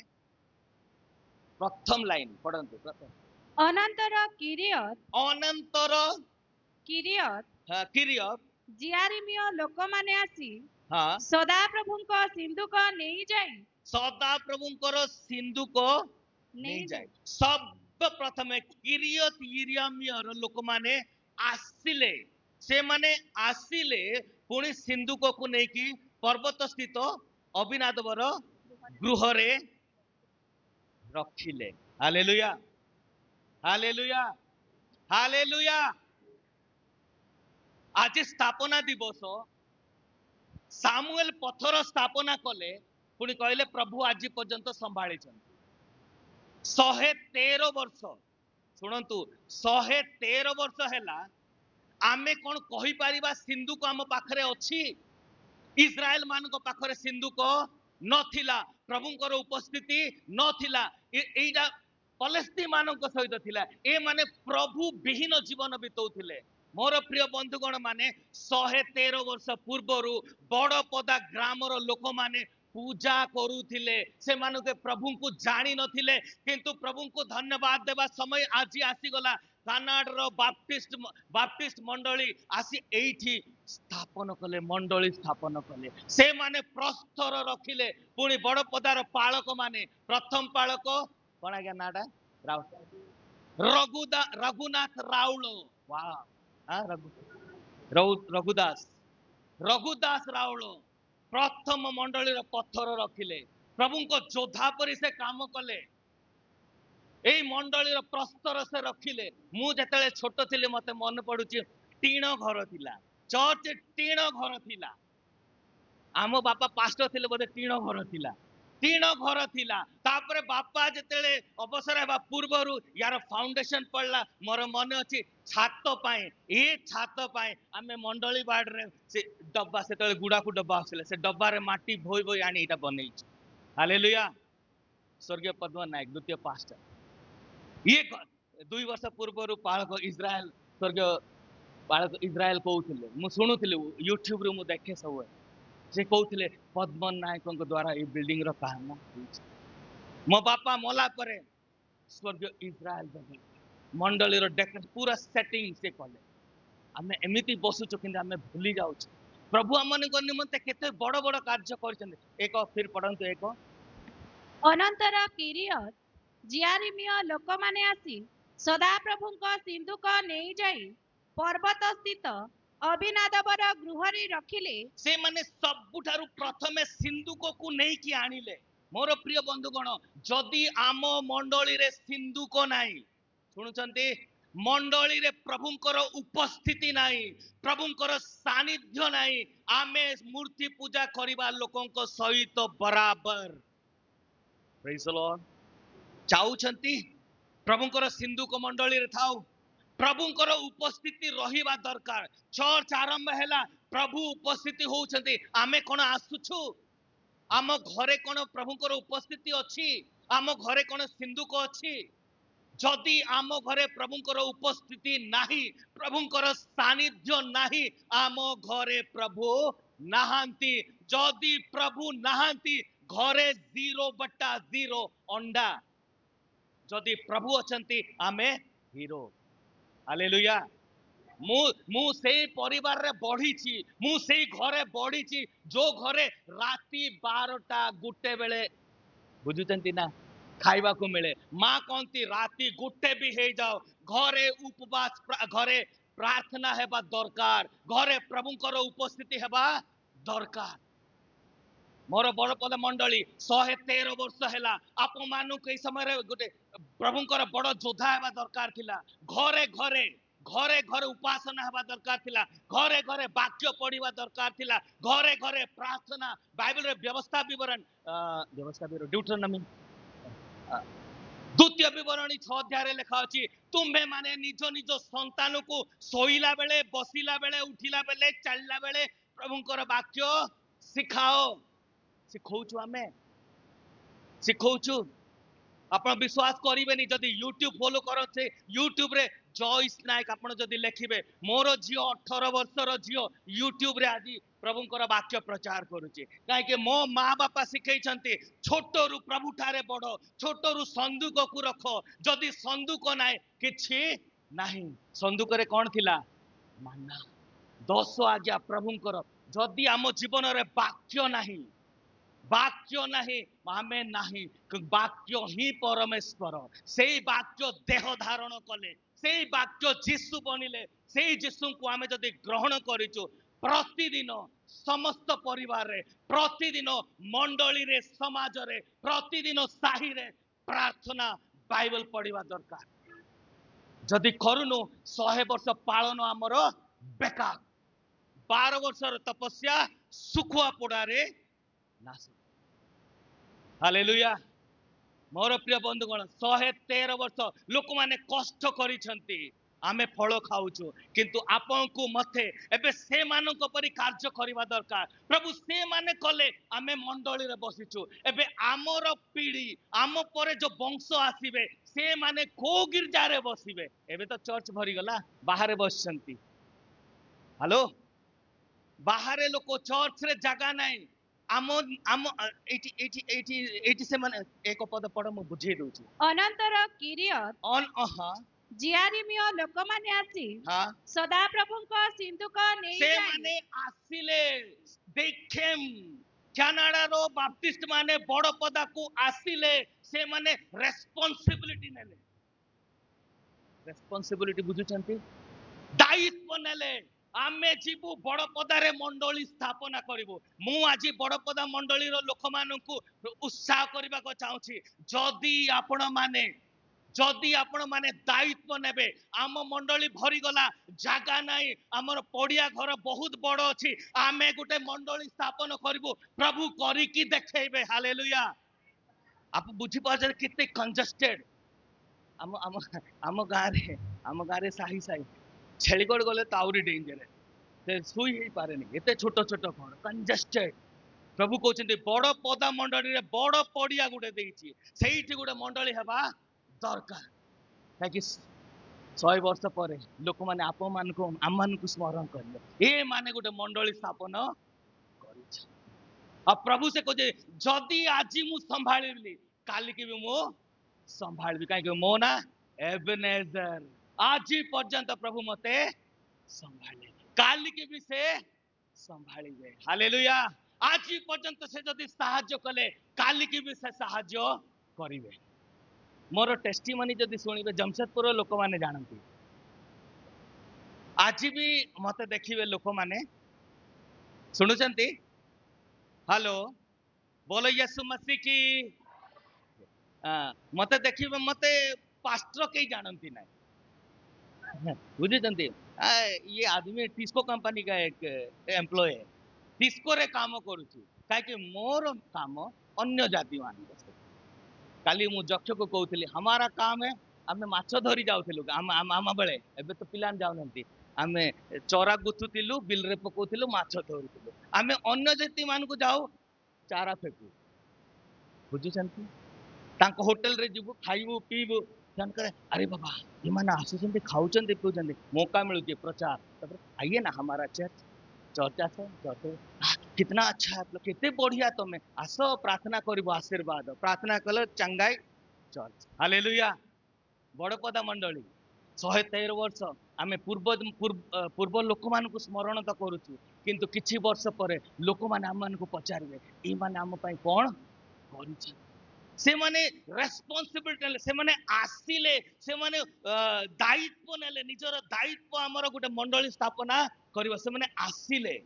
प्रथम लाइन पढ़ंतु प्रथम अनंतर किरियत किरियत जियारिमिय लोक माने आसी हाँ सदा प्रभुंक सिंधुक नहीं जाई सदा प्रभुंकर सिंधुक नहीं जाए सब प्रथमे किरियत यिरियमियर लोक माने आसिले से माने आसिले पुणी सिंधुक को नेकी पर्वत स्थित अभिनादवर गृह रे रखिले हालेलुया हालेलुया हालेलुया आज स्थापना दिवस सामुएल पथर स्थापना कले पुणी कहले प्रभु आज पर्यंत संभाली 113 वर्ष शुणु 113 वर्ष हैला आमे कौन कहि परिबा सिंधु को आम पाखरे अछि इस्राएल मान को पाखरे सिंधु को नथिला प्रभुंकर उपस्थिति नथिला एइटा पलेस्ती मान को सहित थिला ए माने प्रभु विहीन जीवन बितौथिले मोर प्रिय बंधुगण माने 113 वर्ष पूर्वरु बड़पदा ग्रामर लोक माने पूजा करुथिले से मानुके प्रभु को जानी नथिले किंतु प्रभु को धन्यवाद देवा समय आज आसी गला କାନାଡାର ବାପ୍ଟିଷ୍ଟ ମଣ୍ଡଳୀ ଆସି ଏଇଠି ସ୍ଥାପନ କଲେ, ମଣ୍ଡଳୀ ସ୍ଥାପନ କଲେ। ସେମାନେ ପ୍ରସ୍ତର ରଖିଲେ। ପୁଣି ବଡପଦାର ପାଳକ ମାନେ, ପ୍ରଥମ ପାଳକ କଣ ଆଜ୍ଞା ନାଟା? ରଘୁନାଥ ରାଉଳ। ରଘୁଦାସ ରାଉଳ ପ୍ରଥମ ମଣ୍ଡଳୀର ପଥର ରଖିଲେ। ପ୍ରଭୁଙ୍କ ଯୋଦ୍ଧା ପରି ସେ କାମ କଲେ। ଏଇ ମଣ୍ଡଳୀର ପ୍ରସ୍ତର ସେ ରଖିଲେ। ମୁଁ ଯେତେବେଳେ ଛୋଟ ଥିଲି ମତେ ମନେ ପଡୁଛି, ଟିଣ ଘର ଥିଲା, ଚର୍ଚ୍ଚ ଟିଣ ଘର ଥିଲା। ଆମ ବାପା ପାଷ୍ଟର ଥିଲେ, ବୋଧେ ଟିଣ ଘର ଥିଲା। ତାପରେ ବାପା ଯେତେବେଳେ ଅବସର ହେବା ପୂର୍ବରୁ ୟାର ଫାଉଣ୍ଡେସନ ପଡିଲା। ମୋର ମନେ ଅଛି, ଛାତ ପାଇଁ ଆମେ ମଣ୍ଡଳୀ ବାଡରେ ସେ ଡବା, ସେତେବେଳେ ଗୁଡାକୁ ଡବା ଆସିଲେ, ସେ ଡବାରେ ମାଟି ଭୋଇ ଭୋଇ ଆଣି ଏଇଟା ବନେଇଛୁ। ହାଲେଲୁୟା। ସ୍ୱର୍ଗୀୟ ପଦ୍ମ ନାୟକ ଦ୍ୱିତୀୟ ପାଷ୍ଟର, ଇଏ 2 ବର୍ଷ ପୂର୍ବରୁ ପାଳକ ଇସ୍ରାଏଲ, ସ୍ୱର୍ଗୀୟ ପାଳକ ଇସ୍ରାଏଲ କହୁଥିଲେ, ମୁଁ ଶୁଣୁଥିଲି ୟୁଟ୍ୟୁବରୁ, ମୁଁ ଦେଖେ ସବୁବେଳେ। ସେ କହୁଥିଲେ ପଦ୍ମ ନାୟକଙ୍କ ଦ୍ୱାରା ଏଇ ବିଲ୍ଡିଂ ର କାମ ହେଇଛି। ମୋ ବାପା ମଲା ପରେ ସ୍ୱର୍ଗୀୟ ଇସ୍ରାଏଲ ମଣ୍ଡଳୀର ପୁରା ସେଟିଂ ସେ କଲେ। ଆମେ ଏମିତି ବସୁଛୁ କିନ୍ତୁ ଆମେ ଭୁଲି ଯାଉଛୁ ପ୍ରଭୁ ଆମମାନଙ୍କ ନିମନ୍ତେ କେତେ ବଡ ବଡ କାର୍ଯ୍ୟ କରିଛନ୍ତି। ଫିର ପଢନ୍ତୁ 1। ଅନନ୍ତର କିରିୟତ୍ ଜିଆରିମୀୟ ଲୋକମାନେ ଆସି ସଦାପ୍ରଭୁଙ୍କ ସିନ୍ଦୁକ ନେଇଯାଇ ପର୍ବତ ସ୍ଥିତ ଅବିନାଦବର ଗୃହରେ ରଖିଲେ। ସେମାନେ ସବୁଠାରୁ ପ୍ରଥମେ ସିନ୍ଦୁକକୁ ନେଇକି ଆଣିଲେ। ମୋର ପ୍ରିୟ ବନ୍ଧୁଗଣ, ଯଦି ଆମ ମଣ୍ଡଳୀରେ ସିନ୍ଦୁକ ନାହିଁ, ଶୁଣୁଛନ୍ତି, ମଣ୍ଡଳୀରେ ପ୍ରଭୁଙ୍କର ଉପସ୍ଥିତି ନାହିଁ, ପ୍ରଭୁଙ୍କର ସାନିଧ୍ୟ ନାହିଁ, ଆମେ ମୂର୍ତ୍ତି ପୂଜା କରିବା ଲୋକଙ୍କ ସହିତ ବରାବର। ପ୍ରେଜ୍ ଦ ଲର୍ଡ। ଚାହୁଁଛନ୍ତି ପ୍ରଭୁଙ୍କର ସିନ୍ଦୁକ ମଣ୍ଡଳୀରେ ଥାଉ, ପ୍ରଭୁଙ୍କର ଉପସ୍ଥିତି ରହିବା ଦରକାର। ଚର୍ଚ୍ଚ ଆରମ୍ଭ ହେଲା, ପ୍ରଭୁ ଉପସ୍ଥିତି ହଉଛନ୍ତି। ଆମେ କଣ ଆସୁଛୁ? ଆମ ଘରେ କଣ ପ୍ରଭୁଙ୍କର ଉପସ୍ଥିତି ଅଛି? ଆମ ଘରେ କଣ ସିନ୍ଦୁକ ଅଛି? ଯଦି ଆମ ଘରେ ପ୍ରଭୁଙ୍କର ଉପସ୍ଥିତି ନାହିଁ, ପ୍ରଭୁଙ୍କର ସାନିଧ୍ୟ ନାହିଁ, ଆମ ଘରେ ପ୍ରଭୁ ନାହାନ୍ତି। ଯଦି ପ୍ରଭୁ ନାହାନ୍ତି, ଘରେ 0/0 ଅଣ୍ଡା। ଯଦି ପ୍ରଭୁ ଅଛନ୍ତି, ଆମେ ହିରୋ। ହାଲେଲୁୟା। ମୁଁ ସେଇ ପରିବାରରେ ବଢିଛି, ମୁଁ ସେଇ ଘରେ ବଢିଛି ଯୋଉ ଘରେ ରାତି 12ଟା 1 ବେଳେ, ବୁଝୁଛନ୍ତି ନା, ଖାଇବାକୁ ମିଳେ। ମା କହନ୍ତି ରାତି 1 ବି ହେଇଯାଉ, ଘରେ ଉପବାସ, ଘରେ ପ୍ରାର୍ଥନା ହେବା ଦରକାର, ଘରେ ପ୍ରଭୁଙ୍କର ଉପସ୍ଥିତି ହେବା ଦରକାର। ମୋର ବଡପଦ ମଣ୍ଡଳୀ 113 ବର୍ଷ ହେଲା। ଆପଣ ମାନଙ୍କୁ ଏଇ ସମୟରେ ଗୋଟେ ପ୍ରଭୁଙ୍କର ବଡ ଯୋଦ୍ଧା ହେବା ଦରକାର ଥିଲା। ଘରେ ଘରେ ଉପାସନା ହେବା ଦରକାର ଥିଲା। ଘରେ ବାକ୍ୟ ପଢିବା ଦରକାର ଥିଲା। ଘରେ ପ୍ରାର୍ଥନା। ବାଇବେଲରେ ବ୍ୟବସ୍ଥା ବିବରଣୀ ଡ୍ୟୁଟେରୋନୋମି 2ୟ ବିବରଣୀ 6 ଅଧ୍ୟାୟରେ ଲେଖା ଅଛି, ତୁମ୍ଭେ ମାନେ ନିଜ ନିଜ ସନ୍ତାନକୁ ଶୋଇଲା ବେଳେ, ବସିଲା ବେଳେ, ଉଠିଲା ବେଳେ, ଚାଲିଲା ବେଳେ ପ୍ରଭୁଙ୍କର ବାକ୍ୟ ଶିଖାଅ। ଶିଖଉଛୁ। ଆପଣ ବିଶ୍ୱାସ କରିବେନି, ଯଦି ୟୁଟ୍ୟୁବ ଫଲୋ କରନ୍ତି, ୟୁଟ୍ୟୁବରେ ଜୟସ ନାୟକ ଆପଣ ଯଦି ଲେଖିବେ, ମୋର ଝିଅ 18 ବର୍ଷର ଝିଅ ୟୁଟ୍ୟୁବରେ ଆଜି ପ୍ରଭୁଙ୍କର ବାକ୍ୟ ପ୍ରଚାର କରୁଛି। କାହିଁକି? ମୋ ମା ବାପା ଶିଖେଇଛନ୍ତି, ଛୋଟରୁ ପ୍ରଭୁଠାରେ ବଡ, ଛୋଟରୁ ସନ୍ଦୁକକୁ ରଖ। ଯଦି ସନ୍ଦୁକ ନାହିଁ, କିଛି ନାହିଁ। ସନ୍ଦୁକରେ କଣ ଥିଲା? ମାନା, 10 ଆଜ୍ଞା ପ୍ରଭୁଙ୍କର। ଯଦି ଆମ ଜୀବନରେ ବାକ୍ୟ ନାହିଁ, ଆମେ ନାହିଁ। ବାକ୍ୟ ହିଁ ପରମେଶ୍ୱର। ସେଇ ବାକ୍ୟ ଦେହ ଧାରଣ କଲେ, ସେଇ ବାକ୍ୟ ଯୀଶୁ ବନିଲେ। ସେଇ ଯୀଶୁଙ୍କୁ ଆମେ ଯଦି ଗ୍ରହଣ କରିଛୁ, ପ୍ରତିଦିନ ସମସ୍ତ ପରିବାରରେ, ପ୍ରତିଦିନ ମଣ୍ଡଳୀରେ, ସମାଜରେ, ପ୍ରତିଦିନ ସାହିରେ ପ୍ରାର୍ଥନା, ବାଇବେଲ ପଢିବା ଦରକାର। ଯଦି କରୁନୁ, 100 ବର୍ଷ ପାଳନ ଆମର ବେକାର। 12 ବର୍ଷର ତପସ୍ୟା ଶୁଖୁଆ ପୋଡାରେ ନାଶ। ହାଲେଲୁୟା। ମୋର ପ୍ରିୟ ବନ୍ଧୁଗଣ, 113 ବର୍ଷ ଲୋକମାନେ କଷ୍ଟ କରିଛନ୍ତି, ଆମେ ଫଳ ଖାଉଛୁ। କିନ୍ତୁ ଆପଣଙ୍କୁ ମତେ ଏବେ ସେମାନଙ୍କ ପରି କାର୍ଯ୍ୟ କରିବା ଦରକାର। ପ୍ରଭୁ ସେମାନେ କଲେ, ଆମେ ମଣ୍ଡଳୀରେ ବସିଛୁ। ଏବେ ଆମର ପିଢି, ଆମ ପରେ ଯୋଉ ବଂଶ ଆସିବେ, ସେମାନେ କୋଉ ଗିର୍ଜାରେ ବସିବେ? ଏବେ ତ ଚର୍ଚ୍ଚ ଭରିଗଲା, ବାହାରେ ବସିଛନ୍ତି। ହ୍ୟାଲୋ, ବାହାରେ ଲୋକ, ଚର୍ଚ୍ଚରେ ଜାଗା ନାହିଁ। ଏଇଠି ସେମାନେ 1 ପଦ ପଢ, ମୁଁ ବୁଝେଇ ଦଉଛି। ଅନନ୍ତର କିରିୟତ୍ ଜିଆରିମିୟ ଲୋକମାନେ ଆସି हाँ ସଦାପ୍ରଭୁଙ୍କ ସିନ୍ଦୁକ से ନେଇଯାଇ माने आसिले they came କାନାଡା रो ବାପ୍ଟିଷ୍ଟ ମାନେ ବଡ ପଦାକୁ ଆସିଲେ ସେମାନେ ରେସ୍ପନ୍ସିବିଲିଟି ନେଲେ ରେସ୍ପନ୍ସିବିଲିଟି ବୁଝୁଛନ୍ତି ଦାୟିତ୍ୱ ନେଲେ ଆମେ ଯିବୁ ବଡ ପଦାରେ ମଣ୍ଡଳୀ ସ୍ଥାପନା କରିବୁ ମୁଁ ଆଜି ବଡ ପଦା ମଣ୍ଡଳୀର ଲୋକମାନଙ୍କୁ ଉତ୍ସାହ କରିବାକୁ ଚାହୁଁଛି ଯଦି ଆପଣ ମାନେ ଦାୟିତ୍ୱ ନେବେ ଆମ ମଣ୍ଡଳୀ ଭରିଗଲା ଜାଗା ନାହିଁ ଆମର ପଡିଆ ଘର ବହୁତ ବଡ ଅଛି ଆମେ ଗୋଟେ ମଣ୍ଡଳୀ ସ୍ଥାପନ କରିବୁ ପ୍ରଭୁ କରିକି ଦେଖେଇବେ ହାଲେଲୁୟା ଆପଣ ବୁଝିପାରୁଛନ୍ତି କେତେ କଞ୍ଜଷ୍ଟେଡ ଆମ ଆମ ଆମ ଗାଁରେ ସାହି ସାହି ଛେଳିଗଡ଼ ଗଲେ ତ ଆହୁରି ଡେଞ୍ଜର ସେ ଶୋଇ ହେଇପାରେନି ଏତେ ଛୋଟ ଛୋଟ ଘର କଞ୍ଜଷ୍ଟେଡ ପ୍ରଭୁ କହୁଛନ୍ତି ବଡ ପଦା ମଣ୍ଡଳୀରେ ବଡ ପଡିଆ ଗୋଟେ ଦେଇଛି ସେଇଠି ଗୋଟେ ମଣ୍ଡଳୀ ହେବା ଦରକାର କାହିଁକି 100 ବର୍ଷ ପରେ ଲୋକମାନେ ଆମମାନଙ୍କୁ ସ୍ମରଣ କରିବେ ଏ ମାନେ ଗୋଟେ ମଣ୍ଡଳୀ ସ୍ଥାପନ କରିଛ ଆଉ ପ୍ରଭୁ ସେ କହୁଛେ ଯଦି ଆଜି ମୁଁ ସମ୍ଭାଳିଲି କାଲିକି ବି ମୁଁ ସମ୍ଭାଳିବି କାହିଁକି ମୋ ନା ଏବେନେଜର ଆଜି ପର୍ଯ୍ୟନ୍ତ ପ୍ରଭୁ ମତେ ସମ୍ଭାଳିଲେ କାଲିକି ବି ସେ ସମ୍ଭାଳିବେ ହାଲେଲୁୟା ଆଜି ପର୍ଯ୍ୟନ୍ତ ସେ ଯଦି ସାହାଯ୍ୟ କଲେ କାଲିକି ବି ସେ ସାହାଯ୍ୟ କରିବେ ମୋର ଟେଷ୍ଟିମନି ଯଦି ଶୁଣିବେ ଜମଶେଦପୁର ଲୋକମାନେ ଜାଣନ୍ତି ଆଜି ବି ମତେ ଦେଖିବେ ଲୋକମାନେ ଶୁଣୁଛନ୍ତି ହ୍ୟାଲୋ ବୋଲ ୟେସୁ ମसीह की मते देखिबे मते पास्टर केही जानती नाही बुझुचंती ये आदमी टिस्को कंपनी का एक एम्प्लॉय है टिस्को रे काम करूची काहे मोर काम अन्य जाति मान काली मु जक्ष को कहूली हमारा काम है आमे माछ धरी जाउथिलु आम बेले एबे तो पिलान जाउनंती आमे चोरा गुथुथिलु बिल रे पकोथिलु माछ धरुथिलु आमे अन्य जाति मान को जाऊ चारा फेकू बुझुचंती तांको होटल रे जीवु खाइबु पीबु जानकर अरे बाबा ये माने आसुचंती खाउचंती पिउचंती मौका मिलुची प्रचार तब आइए ना हमारा चर्चा से चर्चा कितना अच्छा है मतलब कितने बढ़िया तुम्हें आसो प्रार्थना करिबो आशीर्वाद प्रार्थना कलो चंगाई चर्च हालेलुया बड़पदा मंडली 113 वर्ष आमे पूर्व लोक मान को स्मरण तो करूछु किंतु किछि वर्ष परे लोक मान हम मान को पचारबे ई माने हम पई कोन करिछि से माने रेस्पॉन्सिबिलिटी नेले से माने आसिले से माने दायित्व नेले निजर दायित्व हमर गोटे मंडली स्थापना करिवो से माने आसिले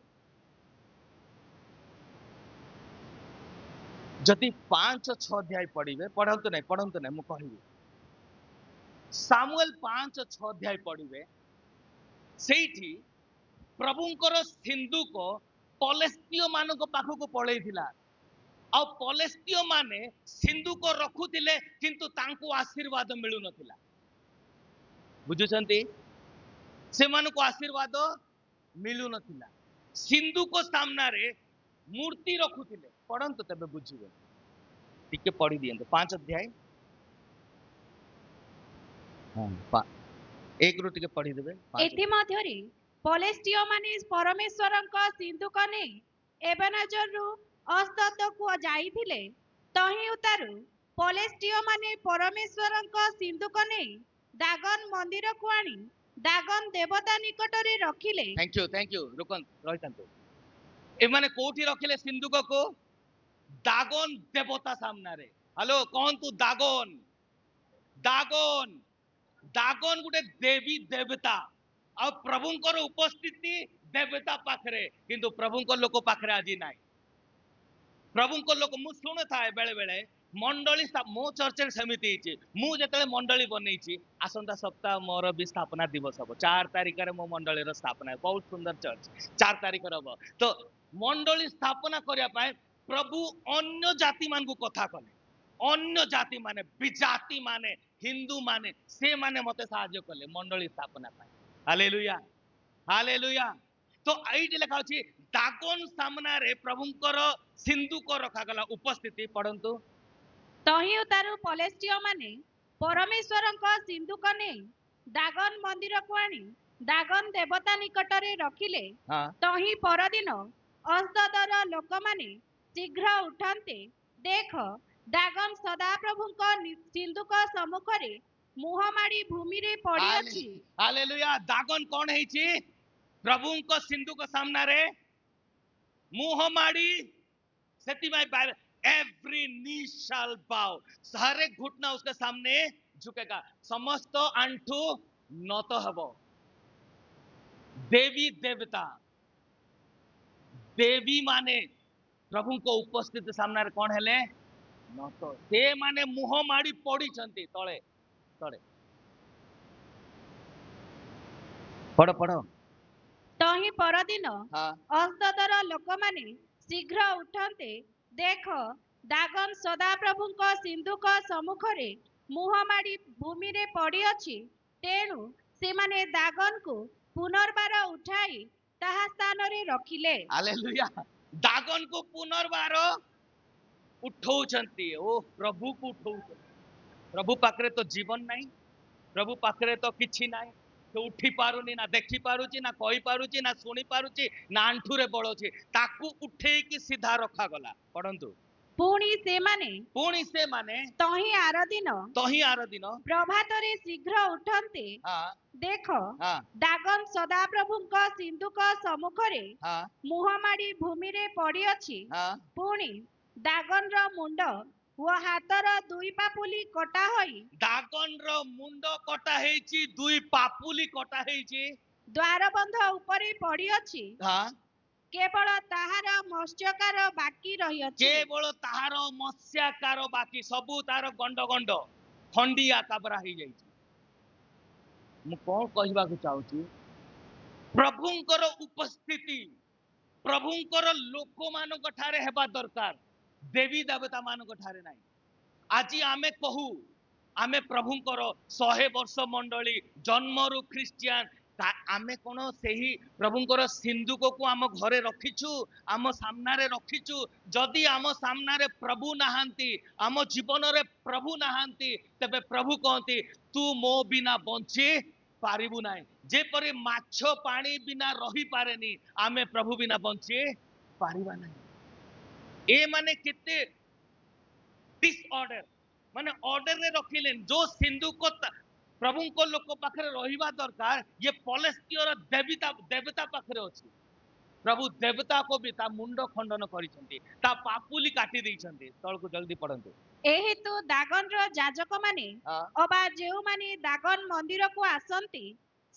जदि 5-6 अध्याय पढ़िबे पढ़ंतु नहीं मु कहिबी सामुएल 5-6 अध्याय पढ़िबे सेठी प्रभुंकर सिंधुक पलेस्तीय मानक पाखक पळैथिला आ पलेस्तीय माने सिंधुक रखुथिले किंतु तांको आशीर्वाद मिलु नथिला बुझुचंती से मानको आशीर्वाद मिलु नथिला सिंधुक सामना रे मूर्ति रखुथिले पढ़ंतु तबे बुझिबे टिके पढ़ी दियंतु 5 अध्याय एक रो टिके पढ़ी देबे एथि मध्यरे पलेस्तीय माने परमेश्वरଙ୍କ सिंधुक नै एबेनेजरु अस्दद को जाइथिले तही उतारु पलेस्तीय माने परमेश्वरଙ୍କ सिंधुक नै दागन मंदिर को आनी दागन देवता निकट रे रखिले थैंक यू रुकन रहितंतु ए माने कोठी रखिले सिंधुक को दागन देवता सामना रे हेलो कौन तू दागन दागन दागन गुटे देवी देवता आ प्रभुंकर उपस्थिति देवता पाखरे किंतु प्रभुंकर लोक पाखरे आजी नाही प्रभुंकर लोक मु सुन थाए बेले बेले मंडली मो चर्च सेमिति मु जेतले मंडली बनैछि आसंता सप्ताह मोर भी स्थापना दिवस हबो 4 तारिख रे मो मंडली रो स्थापना है बहुत सुंदर चर्च 4 तारिख रे हबो तो मंडली स्थापना करिया पाए प्रभु अन्य जाति मान को कथा कले अन्य जाति माने विजाति माने हिंदू माने से माने मते साहाय्य कले मंडली स्थापना पाए हालेलुया हालेलुया तो एइटे लेखा अछि दागन सामना रे प्रभुंकर सिंधुक रखा गला उपस्थिति पढ़ंतु तही उतारु पलेस्तीय माने परमेश्वरଙ୍କ सिंधुक नै दागन मंदिर को आनी दागन देवता निकट रे रखिले तही परदिन अस्ददर लोक माने शीघ्र उठन्ते देख दागन सदा प्रभुंक सिंधुक सम्मुख रे मुह माड़ी भूमि रे पड़ी अछि। हालेलुया। दागन कौन है प्रभु को सिंधु को सामना रे मुह माड़ी एवरी नी शाल बाउ, हर एक घुटना उसके सामने झुकेगा, समस्त आंठू নত हबो। देवी देवता देवी माने प्रभु को उपस्थित सामने कौन हेले নত, से माने मुह माड़ी पड़ी तले तले। पढ़ पढ़। तही परदिन हाँ अस्ददर लोक माने शीघ्र उठन्ते, देख दागन सदाप्रभुଙ୍କ सिंधुक सम्मुखरे मुह माड़ी भूमि रे पड़ी अछि। तेणु सेमाने दागन को पुनर्बार उठाई ताहा स्थान रे रखिले। हालेलुया। दागन को पुनर्बार उठौछंती। ओ प्रभु को उठौछंती। प्रभु पाखरे तो जीवन नहीं, प्रभु पाखरे तो किछि नहीं। तो उठी पारुनी, ना देखी पारुची, ना कही पारुची, ना सुनी पारुची, ना आंठुरे बल अछि, ताकू उठेकी सीधा रखा गला। पढ़ंतु। पुणी से माने तही आर दिन प्रभातरे शीघ्र उठन्ते, हाँ देख हाँ दागन सदाप्रभुଙ୍କ सिंधुक सम्मुखरे हाँ मुह माड़ी भूमि रे पड़ी अछि। हाँ पुणी दागन रो मुंड ओ हातर दुई पापुली कटा होई दागन रो मुंड कटा हेची, दुई पापुली कटा हेची, द्वारबंध उपरे पड़ी अछि। हाँ केवल ताहार मत्स्यकार बाकी रही अछि। केवल ताहार मत्स्याकार बाकी, सबू तार गंड गंड खंडिया काबरा ही जाइछि। मु कौन कहबाकू चाहूची, प्रभुंकर उपस्थिति प्रभुंकर लोक मानक ठारे हेबा दरकार, देवी देवता मानक ठारे नाही। आज आमे कहू आमे प्रभुंकर 100 वर्ष मंडली जन्मरु ख्रिस्टियान, आमे कोन सेही प्रभुंकर सिंधुक को आम घरे रखिछु, आम सामना रे रखिछु। जदि आम सामना रे प्रभु नाहांती, आम जीवन रे प्रभु नाहांती, तबे प्रभु कहती तू मो बिना बंची पारिबु नाही। जेपरि माछ पानी बिना रही पारेनी, आमे प्रभु बिना बंची पारिबा नाही। ए माने केते डिसऑर्डर, माने ऑर्डर रे रखिलेन जो सिंधु को प्रभु को लोक पाखरे रहिबा दरकार, ये पलेस्टियर देवता देवता पाखरे अछि। प्रभु देवता को भी ता मुंड खंडन करिसंती, ता पापुली काटी दैछंती। तळ को जल्दी पढंतु। एहेतु दागन रो जाजक माने हाँ अबा जेउ माने दागन मंदिर को आसंती,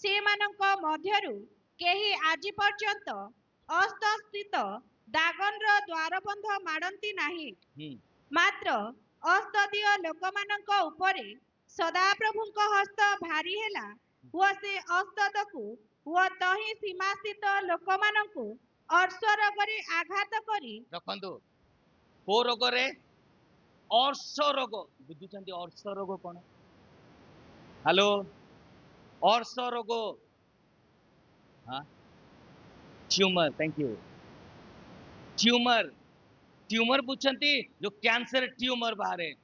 से मानक मध्यरु केही आजि पर्यंत अस्थित दागन रो द्वारबंध माडंती नाही। मात्र अस्तदीय लोकमानंक उपरे सदाप्रभुंक हस्त भारी हेला ओ से अस्तदकु ओ तही सीमास्थित लोकमानंकु अर्श्वरोगरे आघात करी रखंतु। को रोगरे अर्श रोग, बुझुचंती अर्श रोग कोन? हेलो अर्श रोग, हाँ tumour, thank you. Tumour tumour बुझुचंती जो कैंसर ट्यूमर बाहरे,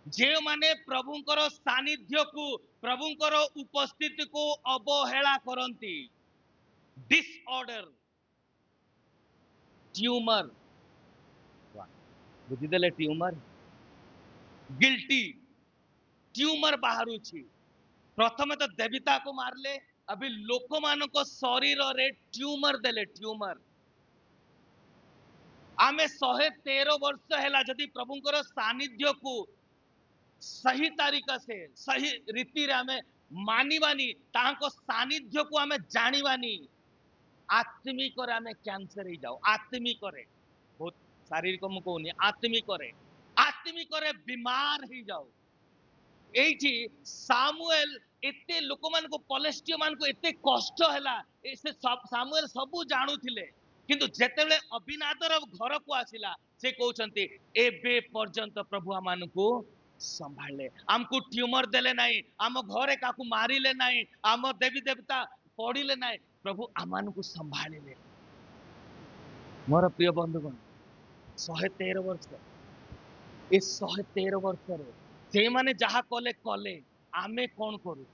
जे माने प्रभुंकर सानिध्य को प्रभुंकर उपस्थिति को अवहेला करंती, डिसऑर्डर ट्यूमर, बुझिदेले ट्यूमर गिल्टी ट्यूमर बाहरु छी। प्रथम तो देवता को मारले, अभी लोक मान को शरीर रे ट्यूमर देले। ट्यूमर आमे 113 वर्ष हेला जदि प्रभुंकर सानिध्य को सही तरीका से सही रीति रे आमे मानिबानी, तांको सानिध्य को आमे जानिबानी, आत्मिक रे आमे कैंसर ही जाओ। आत्मिक रे, बहुत शारीरिक मु कहूनी, आत्मिक रे बीमार ही जाओ। एठी सामुएल एते लोक मान को पलेस्टियो मान को एते कष्ट हैला, से सामुएल सबु जानु थिले, किंतु जेतेबेले अभिनादर घर को आसिला से कहउचंती एबे पर्यंत प्रभु आमान को संभाले, हमको ट्यूमर देले नाही, आम घरे काकू मारिले नाही, आम देवी देवता पड़िले नाही, प्रभु आमान को संभालिले। मोर प्रिय बंधुगण 113 वर्ष, ए 113 वर्ष रे से माने जहा कले कले, आमे कौन करू?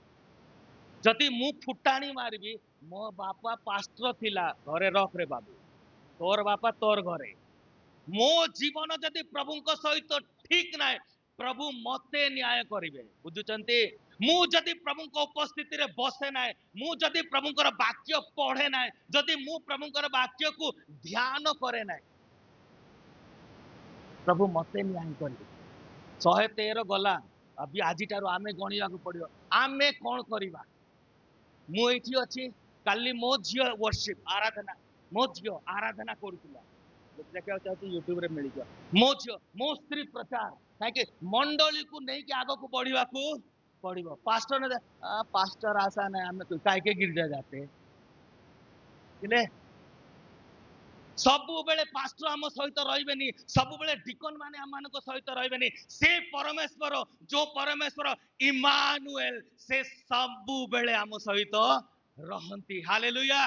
जदि मु फुटाणी मारबी, मो बापा पास्टर थिला, घरे रख रे बाबू, तोर बापा तोर घरे। मो जीवन जदि प्रभुंक सहित ठीक नाय, प्रभु मते न्याय करिवे। बुझुचंती मु जदि प्रभु को उपस्थिति रे बसे ना मु जदि प्रभु वाक्य पढ़े ना जदि मु प्रभु वाक्य को ध्यान करे ना प्रभु मते न्याय करिवे 113 गला अभी आज आमे गणिया पड़ो आमे कौन करवा मु एठी अछि काली मो झियो वर्शिप आराधना मो झियो आराधना करूला देखा चाहती यूट्यूब रे मिल जा मो झियो मो स्त्री प्रचार कहीं मंडली को नहीं कि आग को बढ़ा पड़ो पास्टर ने पास्टर आशा ना आम कहीं गिरजा जाते सबु बेले पास्टर आम सहित रही सबु बेले डिकन माने आम मान सहित रही से परमेश्वर जो परमेश्वर इमानुएल से सबु बेले आम सहित रहंती हालेलुया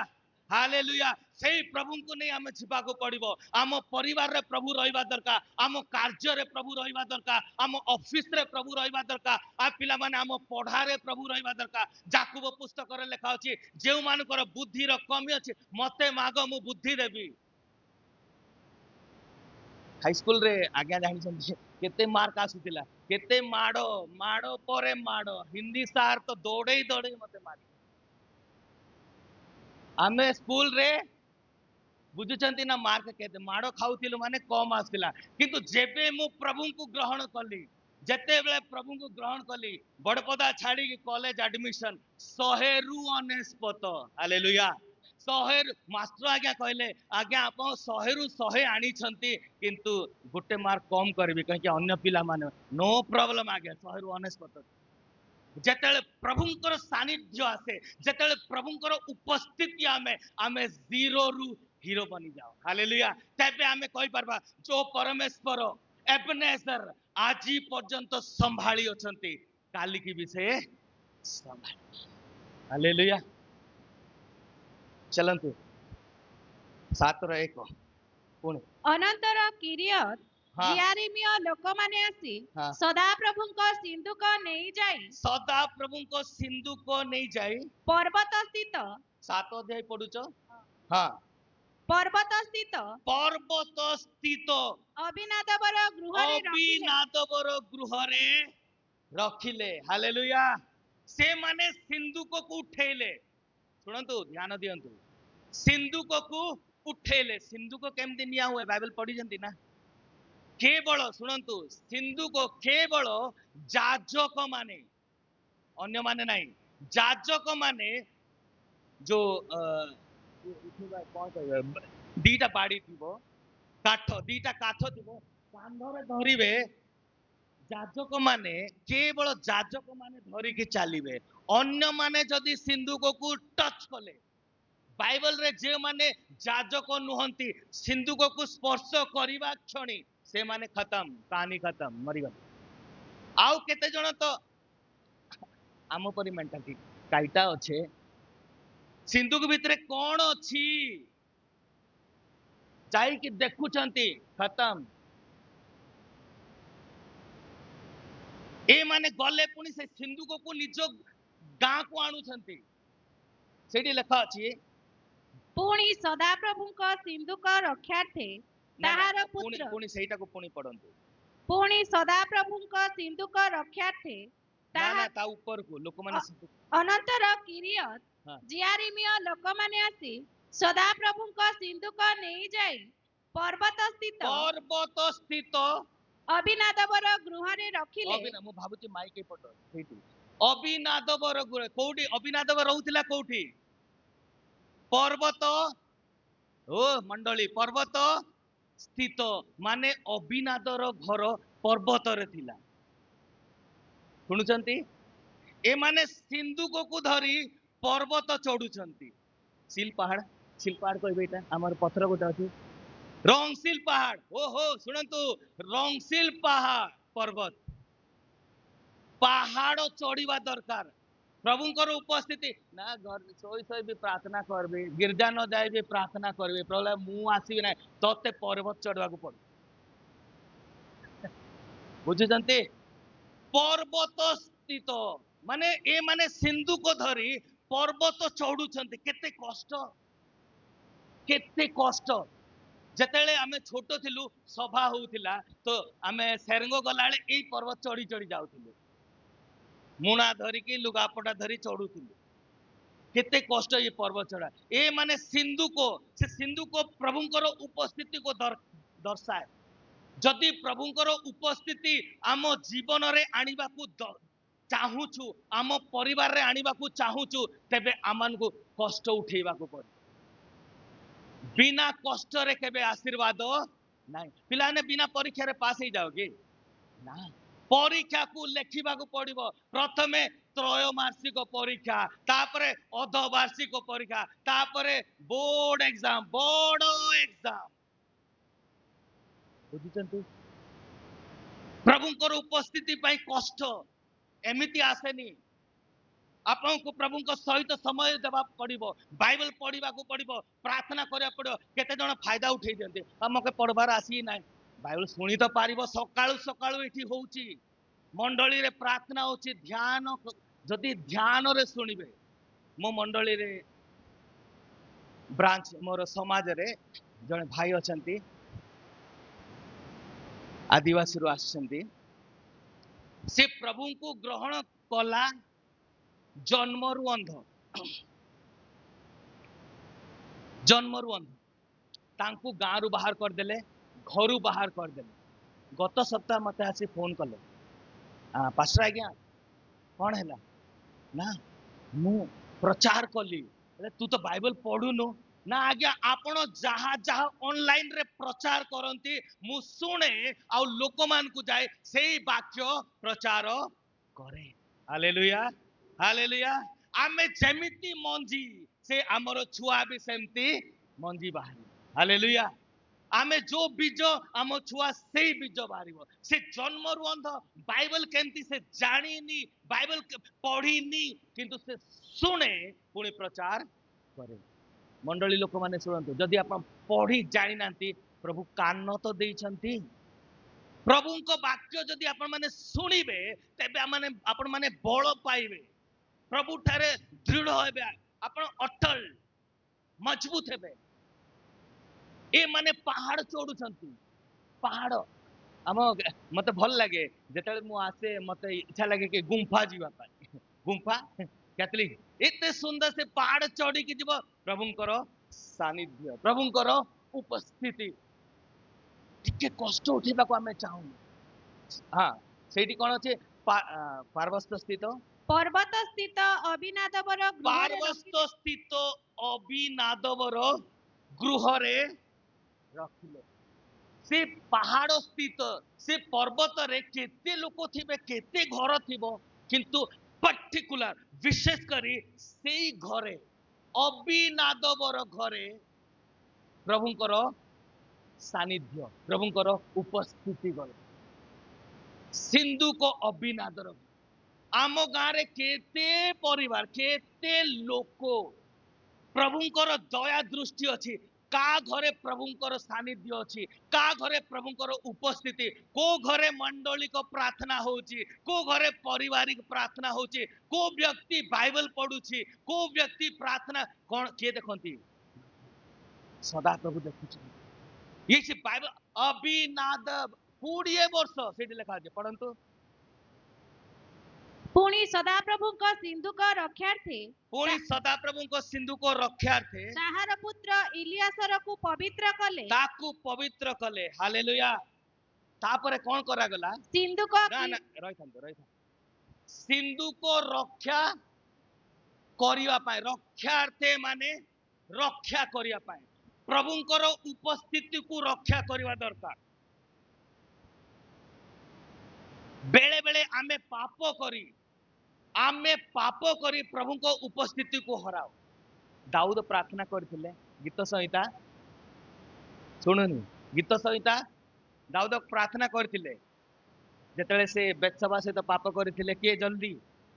हालेलुया से प्रभु को नहीं आम छिपा को पड़ो आम परिवार रे प्रभु रहिबा दरकार आम कार्य रे प्रभु रहिबा दरकार आम ऑफिस रे प्रभु रहिबा दरकार आ पिला माने आम पढ़ा रे प्रभु रहिबा दरकार जाकुब पुस्तक रे लिखा अछि जे मानकर बुद्धि रो कमी अछि मते मागो मु बुद्धि देबी हाई स्कूल रे आज्ञा जानी केते मार्क आसुतिला केते माड़ो माड़ो परे माड़ो हिंदी सार तो दौड़े दौड़े मते मारी आमे स्कूल रे बुझुचंती ना मार्क केते माड़ो खाउतिलु माने कम आसतिला किंतु जेबे मु प्रभु को ग्रहण कली जेते बेले प्रभु को ग्रहण कली बड़पदा छाड़ी कॉलेज एडमिशन 100 रु 99 हालेलुया 100 मास्टर आज्ञा कहले आज्ञा आप 100 रु 100 आनी छंती किंतु गोटे मार्क कम करबी कहीं अन्य पिला माने नो प्रॉब्लम आज्ञा 100 रु 99 जेतेले प्रभुंकर सानिध्य आसे जेतेले प्रभुंकर उपस्थिति आमे आमे 0 रु हीरो बनी जाओ हालेलुया तबे आमे कहि परबा जो परमेश्वर एबनेजर आजी पर्यंत संभाली अछंती काली की विषय संभाली हालेलुया चलंतु 7 रो 1 पुणी अनंतर किरियत हाँ। जियारिमिय लोकमाने आसी हाँ। सदा प्रभुंक सिंधुक नहीं जाई सदा प्रभु को सिंधु को नहीं जाई पर्वत स्थित 7 अध्याय पढुच हाँ पर्वत स्थित अभिनादवर गृहरे रखिले अभिनादवर गृहरे रखिले हालेलुया से माने सिंधुक को उठेले शुणु ध्यान दियंतु सिंधुक को उठेले सिंधुक केमती निया हुए बाइबल पढ़ी जंती ना केवल शुणु सिंधुक केवल जाजक माने अन्य माने नहीं जाजक माने जो दीटा बाड़ी थी काठ दीटा काठ थी कांधरे धरिबे जाजक माने केवल जाजक माने धरिकी चलिबे अन्य माने जदि सिंधुक को टच कले बाइबल रे जे माने जाजक नुहंती सिंधुक को स्पर्श करिबा क्षणी से माने खत्म कहानी खत्म मरिगल आउ केते जण तो आम परी मेंटालिटी काइटा अच्छे सिंधुक भितरे कौन अच्छी जाई कि देखुचंती खत्म ए माने गले पुनी से सिंधुक को निज गाँ को आणुचंती सेठी लेखा अछि पुणी सदा प्रभुंक सिंधुक रक्षार्थे ताहार पुत्र पुनी सेटा को पुनी पढंतु पुणी सदा प्रभुंक सिंधुक रक्षार्थे ना ना ता ऊपर को लोक माने अनंतर किरियत हाँ। जियारिमिय लोकमाने आसी सदा प्रभुंक सिंधुक नहीं जाई पर्वत स्थित अभिनादवर गृहरे रखिले अभिना मु भाबुची माइक ए पट सेठी अभिनादवर गृह कोठी अभिनादवर रहउतिला कोठी पर्वत ओ मंडली पर्वत स्थित माने अभिनादर घर पर्वत रे थिला शुणुचंती ए माने सिंधुक को धरी पर्वत चढ़ुचंती सिल पहाड़ कहबे एटा हमर पत्थर गोटा अछि रंगसिल पहाड़ ओहो सुनंतु रंगसिल पहाड़ पर्वत पहाड़ चढ़ीवा दरकार प्रभुंकर उपस्थिति ना घर सोई सोई भी प्रार्थना करबे गिरजा न जाए भी प्रार्थना करबे प्रभु मु आसी ना तते पर्वत चढ़वा को पड़ बुझुचंती पर्वत स्थित माने ए माने सिंधु को धरी पर्वत चढ़ुचंती केते कष्ट जेतेले आमे छोटो थिलु सभा होउथिला तो आमे सेरंगो गलाळे एई पर्वत चढ़ी चढ़ी जाउथिलु मुणा धरिकी लुगापटा धरी चढ़ुथिले केते कष्ट ये पर्व चढ़ा ए माने सिंधु को प्रभुंकर उपस्थिति को दर्शाए जदि प्रभुंकर उपस्थिति आम जीवन रे आनिबा को चाहूचु आम परिवार रे आनिबा को चाहूचु तेबे आमान को कष्ट उठेबा को पड़े बिना कष्ट रे केबे आशीर्वाद नहीं पिलाने बिना परीक्षा रे पास ही जाओगे ना परीक्षा को लेखिबा को पड़िबो प्रथमे त्रयोमासिक परीक्षा तापरे अर्धवार्षिक परीक्षा तापरे बोर्ड एग्जाम बुझुचंती प्रभुंकर उपस्थिति पाई कष्ट एमिति आसेनी आपको प्रभुंक सहित समय देवा पड़िबो बाइबल पढ़िबा को पड़िबो प्रार्थना करिया पड़िबो केते जण फायदा उठेई दियंते हमके पढ़बार आसी नाही बाइबल सुनी तो पारिबो सकाळू सकाळू एठी होउची मंडली रे प्रार्थना होची ध्यान जदि ध्यान रे सुनिबे मो मंडली रे ब्रांच मोर समाज रे जणे भाई अछंती आदिवासी रु आछंती से प्रभु को ग्रहण कला जन्मरु अंध तांकु गाँव बाहर कर देले घर बाहर कर देले गत सप्ताह मते आसी फोन कले पास्टर आज्ञा कौन है ना मु प्रचार कली तू तो बाइबल पढ़ुनु ना आज्ञा आपण जहा जहा ऑनलाइन रे प्रचार करंती मु सुने आ लोक मान को जाए सेही वाक्य प्रचार करे हालेलुया हालेलुया आमे जेमिति मंजी से हमर छुआ भी सेमती मंजी बाहरी हालेलुया आमे जो बीज आम छुआ से बीज बाहर से जन्म रु अंध बाइबल केमती से जानी बाइबल पढ़ीनी किंतु से शुणे पुणी प्रचार करे मंडली लोक माने शुणु जदि आप पढ़ी जानी ना प्रभु कान तो देइछंती प्रभु को वाक्य जदि आपण माने शुणिबे तेबे आपण माने बल पाइबे प्रभु ठारे दृढ़ हेबे आपण अटल मजबूत हेबे ए माने पहाड़ चढ़ुछंती पहाड़ आम मते भल लगे जेतले मु आसे मते इच्छा लगे कि गुंफा जीवा पाई गुंफा कैथलिक एते सुंदर से पहाड़ चढ़ी कि जीव प्रभुंकर सानिध्य प्रभुंकर उपस्थिति टिके कष्ट उठेबा को हमें चाहू हां सेठी कोन अछि पार्वत्य स्थित पर्वत स्थित अभिनादवर पार्वत्य स्थित अभिनादवर गृह रे रखिले से पहाड़ स्थित से पर्वत रे केते लोक थिबे केते घर थिबो किंतु पर्टिकुलर विशेष करी सेई घरे अभिनादवर घरे प्रभुंकर सानिध्य प्रभुंकर उपस्थिति गले सिंधु को अभिनादर आम गाँव रे केते परिवार केते लोक प्रभुंकर दया दृष्टि अछि का घरे प्रभुंकर सानिध्य अछि का घरे प्रभुंकर उपस्थिति को घरे मंडलिक प्रार्थना होउची को घरे पारिवारिक प्रार्थना होउची को व्यक्ति बाइबल पढुची को व्यक्ति प्रार्थना कोन के देखंती सदा प्रभु देखुची ये से बाइबल अभिनादव 20 वर्ष सेठी लिखा আছে पढंतु पुणी सदाप्रभु को सिंधु को रक्षार्थे पुणी सदाप्रभु को सिंधु को रक्षार्थे ताहार पुत्र इलियासर को पवित्र कले ताकू पवित्र कले हालेलुया तापरे कोन करा गला सिंधु को ना ना रही सिंधु को रक्षा करिया पाए रक्षार्थे माने रक्षा करिया पाए प्रभुंकर उपस्थिति को रक्षा करिवा दरकार बेले बेले आमे पाप करी प्रभु को उपस्थिति को हराओ दाऊद प्रार्थना करथिले गीत संहिता सुनुनी गीत संहिता दाऊद प्रार्थना करथिले जेतले से बेतसबा से तो पाप करथिले के जल्दी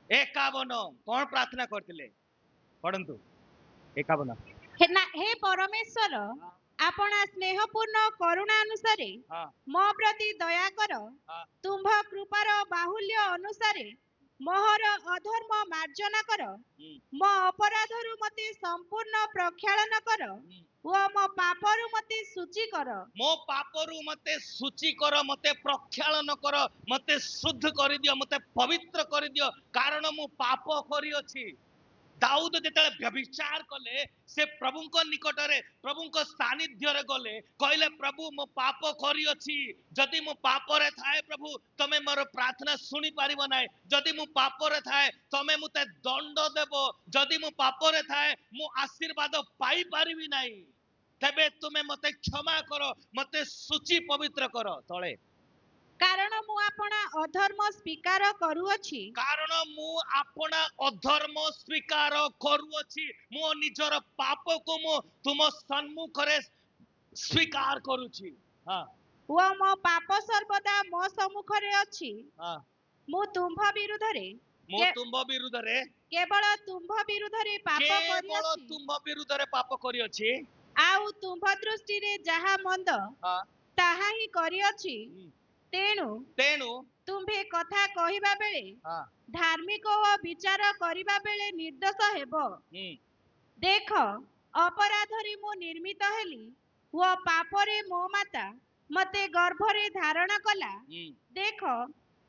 51 कोन प्रार्थना करथिले पढंतु 51 हे परमेश्वर आपना स्नेहपूर्ण करुणा अनुसारे मो प्रति दया कर तुम्भ कृपार बाहुल्य अनुसारे मोहर अधर्म मार्जना कर मो अपराधरु मते संपूर्ण प्रक्षालन कर ओ मो पापरु मते सूची कर मो पापरु मते सूची कर मते प्रक्षालन कर मते शुद्ध कर दियो मते पवित्र कर दियो कारण मु पाप करी अछि दाऊद जेतेले व्यभिचार कले से प्रभुଙ୍କ निकटरे प्रभुଙ୍କ सानिध्यरे गले कहले प्रभु मो पाप करी अछि जदि मो पापरे थाए प्रभु तमे मोर प्रार्थना सुनी पारिबो नाही जदि मो पापरे थाए तमे मुते दंड देबो जदि मो पापरे थाए मो आशीर्वाद पाई पारिबी नाही तबे तुमे मते क्षमा करो मते सूची पवित्र करो तळे कारण मु आपणा अधर्म स्वीकार करूअछि कारण मु आपणा अधर्म स्वीकार करूअछि मो निजर पाप को मु तुम सन्मुखरे स्वीकार करूछि हां ओ मो पाप सर्वदा मो सम्मुखरे अछि हां मु तुम्भ विरुद्धरे मो तुम विरुद्धरे केवल तुम्भ विरुद्धरे पाप केवल करिअछि तुम विरुद्धरे पाप करिअछि आउ तुम्भ दृष्टिरे जहा मंद हां ताहा ही करिअछि तेणु तेणु तुम्भे कथा कहिबा बेले हां धार्मिक ओ विचार करिबा बेले निर्दोष हेबो देख अपराधरे मो निर्मित हेली ओ पापरे मो माता मते गर्भरे धारण कला देख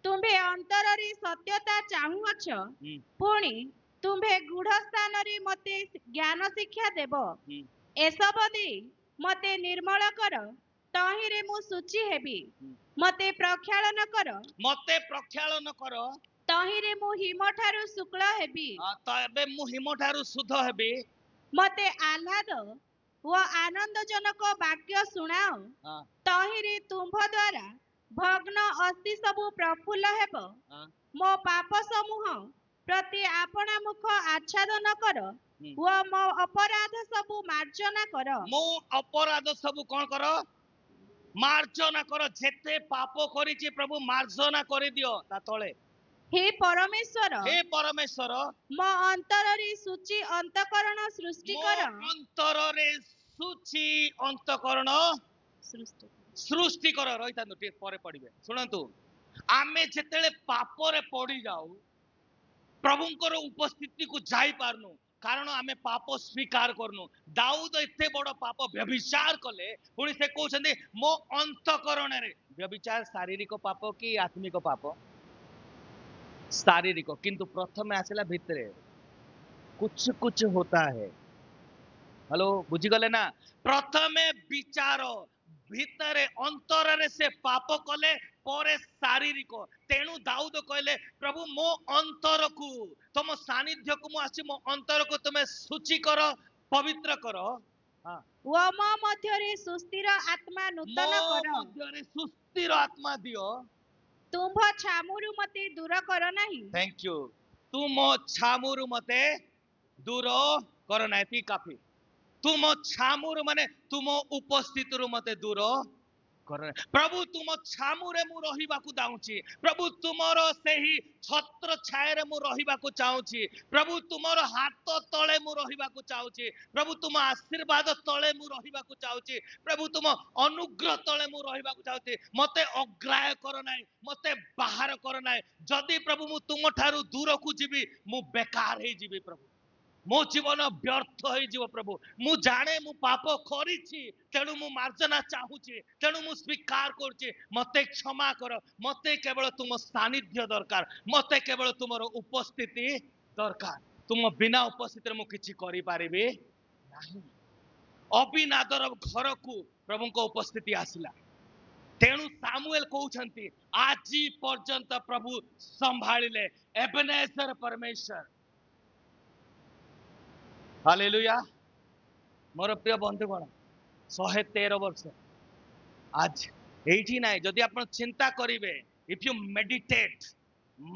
तुम्भे अंतररे सत्यता चाहुअछ पुणी तुम्भे गूढ़ स्थान रे मते ज्ञान शिक्षा देबो एसब दे मते निर्मल कर तहिरे मु सूची हेबी मते प्रक्षालन कर तहिरे मु हिम ठारू शुक्ल हेबी तबे मु हिम ठारू शुद्ध हेबी मते आह्लाद ओ आनंदजनक वाक्य सुनाओ तहिरे तुम्भ द्वारा भग्न अस्थि सबु प्रफुल्ल हेब मो पाप समूह प्रति आपणा मुख आच्छादन कर ओ मो अपराध सबु मार्जना कर मो अपराध सबु कोन कर मार्जना कर जेते पाप करिछि प्रभु मार्जना करि दियो ता तळे हे परमेश्वर मो अंतररे सूची अंतकरण सृष्टि कर अंतररे सूची अंतकरण सृष्टि कर रहितानु टे परे पडिबे सुनंतु आमे जेतेले पापरे पड़ी जाऊ प्रभुंकर उपस्थिति को जाई पारनु कारण आमे पाप स्वीकार करनु दाऊद एते बड़ पाप व्यभिचार कले पुणी से कहउछन्ते मो अंतकरण रे व्यभिचार शारीरिक पाप की आत्मिक पाप शारीरिक किंतु प्रथमे आसिला भितरे कुछ कुछ होता है हेलो बुझी गले ना प्रथमे विचार भितरे अंतर रे से पाप कले परे शारीरिक तेणु दाऊद कहले प्रभु मो अंतर को तुम सानिध्य को मु आसी मो अंतर को तुमे सूची कर पवित्र कर हां ओ मो मध्यरे सुस्थिर आत्मा नूतन कर मो मध्यरे सुस्थिर आत्मा दियो तुम्भ छामुरु मते दूर कर नाही थैंक यू तुम छामुरु मते दूर कर नाही ती काफी तुम छामुरु माने तुम उपस्थित रु मते दूर कर प्रभु तुम छामुरे मु रहिबा को दाउची प्रभु तुमरो सेही छत्र छायरे मु रहिबा को चाहूची प्रभु तुमरो हाथ तळे मु रहिबा को चाहूची प्रभु तुम आशीर्वाद तळे मु रहिबा को चाहूची प्रभु तुम अनुग्रह तळे मु रहिबा को चाहूची मते अग्राह्य कर नाही मते बाहर कर नाही जदी प्रभु मु तुम ठारू दूर को जीवी मु बेकार हे जीवी प्रभु मो जीवन व्यर्थ हो जीव प्रभु मु जाने मु पाप करिछि तेणु मु मार्जना चाहूछि तेणु मु स्वीकार करछि मते क्षमा कर मते केवल तुम सानिध्य दरकार मते केवल तुमर उपस्थिति दरकार तुम बिना उपस्थिति मु किछि करि पारिबे नाही अबिनादर घर को प्रभु को उपस्थिति आसिला तेणु सामुएल कहउछंती आजी पर्यंत प्रभु संभाळिले एबेनेजर परमेश्वर हालेलुया मोर प्रिय बंधुगण 113 वर्ष आज एठी नाही जदि आपण चिंता करिवे इफ यू मेडिटेट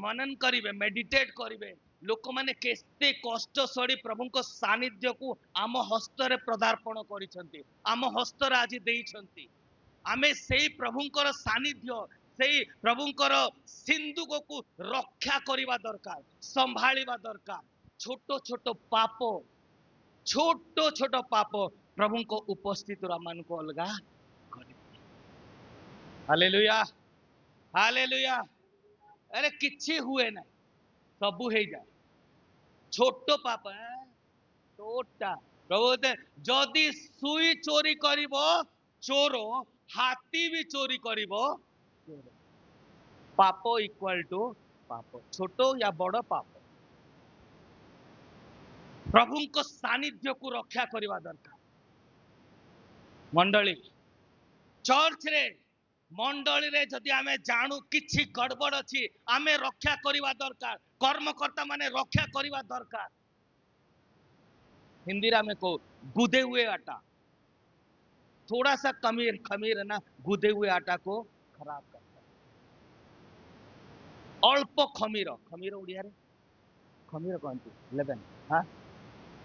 मनन करिवे मेडिटेट करिवे लोक माने केस्ते कष्ट सड़ी प्रभु को सानिध्य को आम हस्ତରେ प्रदार्पण करिसंती आम हस्तर आज देइसंती आमे सेई प्रभुंकर सानिध्य सेई प्रभुंकर सिंधुक को रक्षा करिवा दरकार संभाळिवा दरकार छोट छोट पाप प्रभु को उपस्थित मान को अलगा हालेलुया हालेलुया अरे किछि हुए ना सबू हो जाए छोट पाप छोटा प्रभु कहते जदि सुई चोरी करिबो चोर हाथी भी चोरी करिबो चोर पाप इक्वल टू पाप छोट या बड़ पाप प्रभु को सानिध्य को रक्षा करवा दरकार मंडली चर्च रे मंडली रे जदि आमे जानू किछि गड़बड़ अछि आमे रक्षा करवा दरकार कर्मकर्ता माने रक्षा करवा दरकार हिंदी रे आमे को गुदे हुए आटा थोड़ा सा खमीर खमीर है ना गुदे हुए आटा को खराब करता है अल्प खमीर खमीर उड़िया रे खमीर कहती 11 हाँ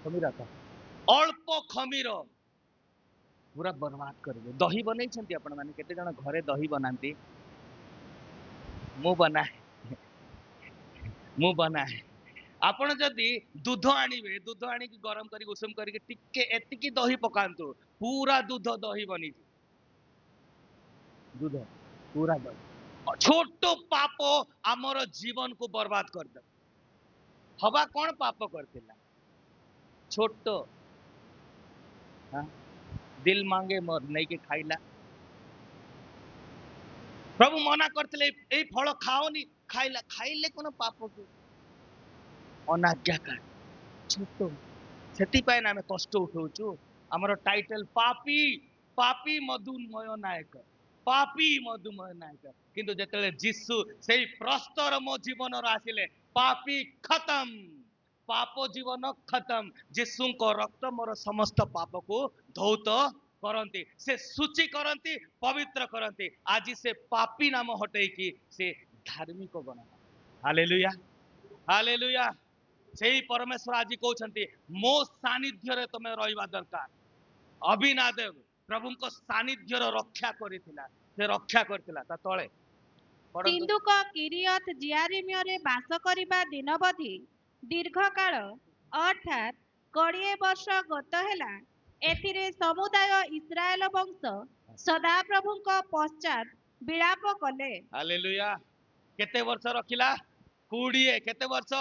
खमीर आटा अल्प खमीर पूरा बर्बाद करेंगे दही बनै छंती आपण माने केते जण घरे दही बनांती मु बनाए आपण जदि दूध आनिबे दूध आनी गरम करी उषुम करी टिके एतिकी दही पकांतु पूरा दूध दही बनी दूध पूरा दही छोट पाप आमर जीवन को बर्बाद कर दे हवा कौन पाप करथिला छोट हाँ दिल मांगे मोर नहीं के खाइला प्रभु मना करथिले ए फल खाओनी खाइला खाइले कोन पाप को अनाज्ञाकारी छोट सेति पाए ना हमें कष्ट उठाउछु हमर टाइटल पापी पापी मधुमय नायक पापी मधुमय नायक किंतु जेतेले जीसु सेही प्रस्तर मो जीवन आसिले पापी खत्म पाप जीवन खत्म जीसु को रक्त मोर समस्त पाप को धौत करती से सूची करती पवित्र करती आज से पापी नाम हटे कि से धार्मिक बना हालेलुया हालेलुया सेही परमेश्वर आज कहते मो सानिध्य रे तुम रहिबा दरकार अभिनादेव प्रभु को सानिध्य रक्षा करिथिला से रक्षा करथिला ता तळे सिंधुक किरियत जियारिम्य बास करिबा दिनबधि दीर्घ काल अर्थात 20 वर्ष गत हेला एथिरे समुदाय इस्राएल वंश सदाप्रभुଙ୍କ पश्चात विलाप कले हालेलुया केते वर्ष रखिला 20 केते वर्ष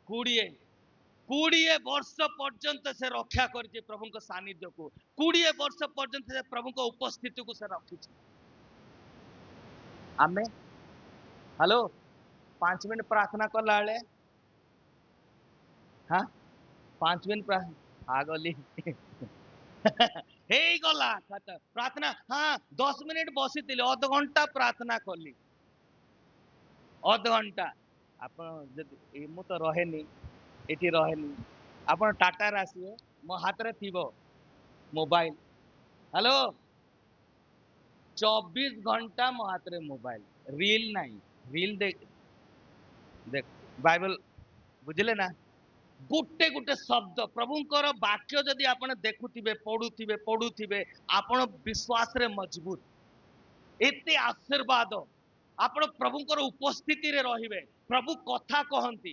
20 वर्ष पर्यंत से रक्षा करछि प्रभु को सानिध्य को 20 वर्ष पर्यंत से प्रभु को उपस्थिति को से रखि आमे हेलो 5 मिनट प्रार्थना कला बेले हाँ 5 मिनट आ गली हे गला प्रार्थना हाँ 10 मिनट बसी अध घंटा प्रार्थना कली अध घंटा आपण मु तो रहेनी एटी रहेनी आपण टाटा रे आसीबे मो हाथ रे थिबो मोबाइल हेलो 24 घंटा मो हाथ रे मोबाइल रील नहीं रील देख देख बाइबल बुझले ना गोटे गोटे शब्द प्रभुंकर वाक्य जदि आपण देखुथिबे पढुथिबे आपण विश्वास रे मजबूत एते आशीर्वाद आपण प्रभुंकर उपस्थिति रे रहिबे प्रभु कथा कहंती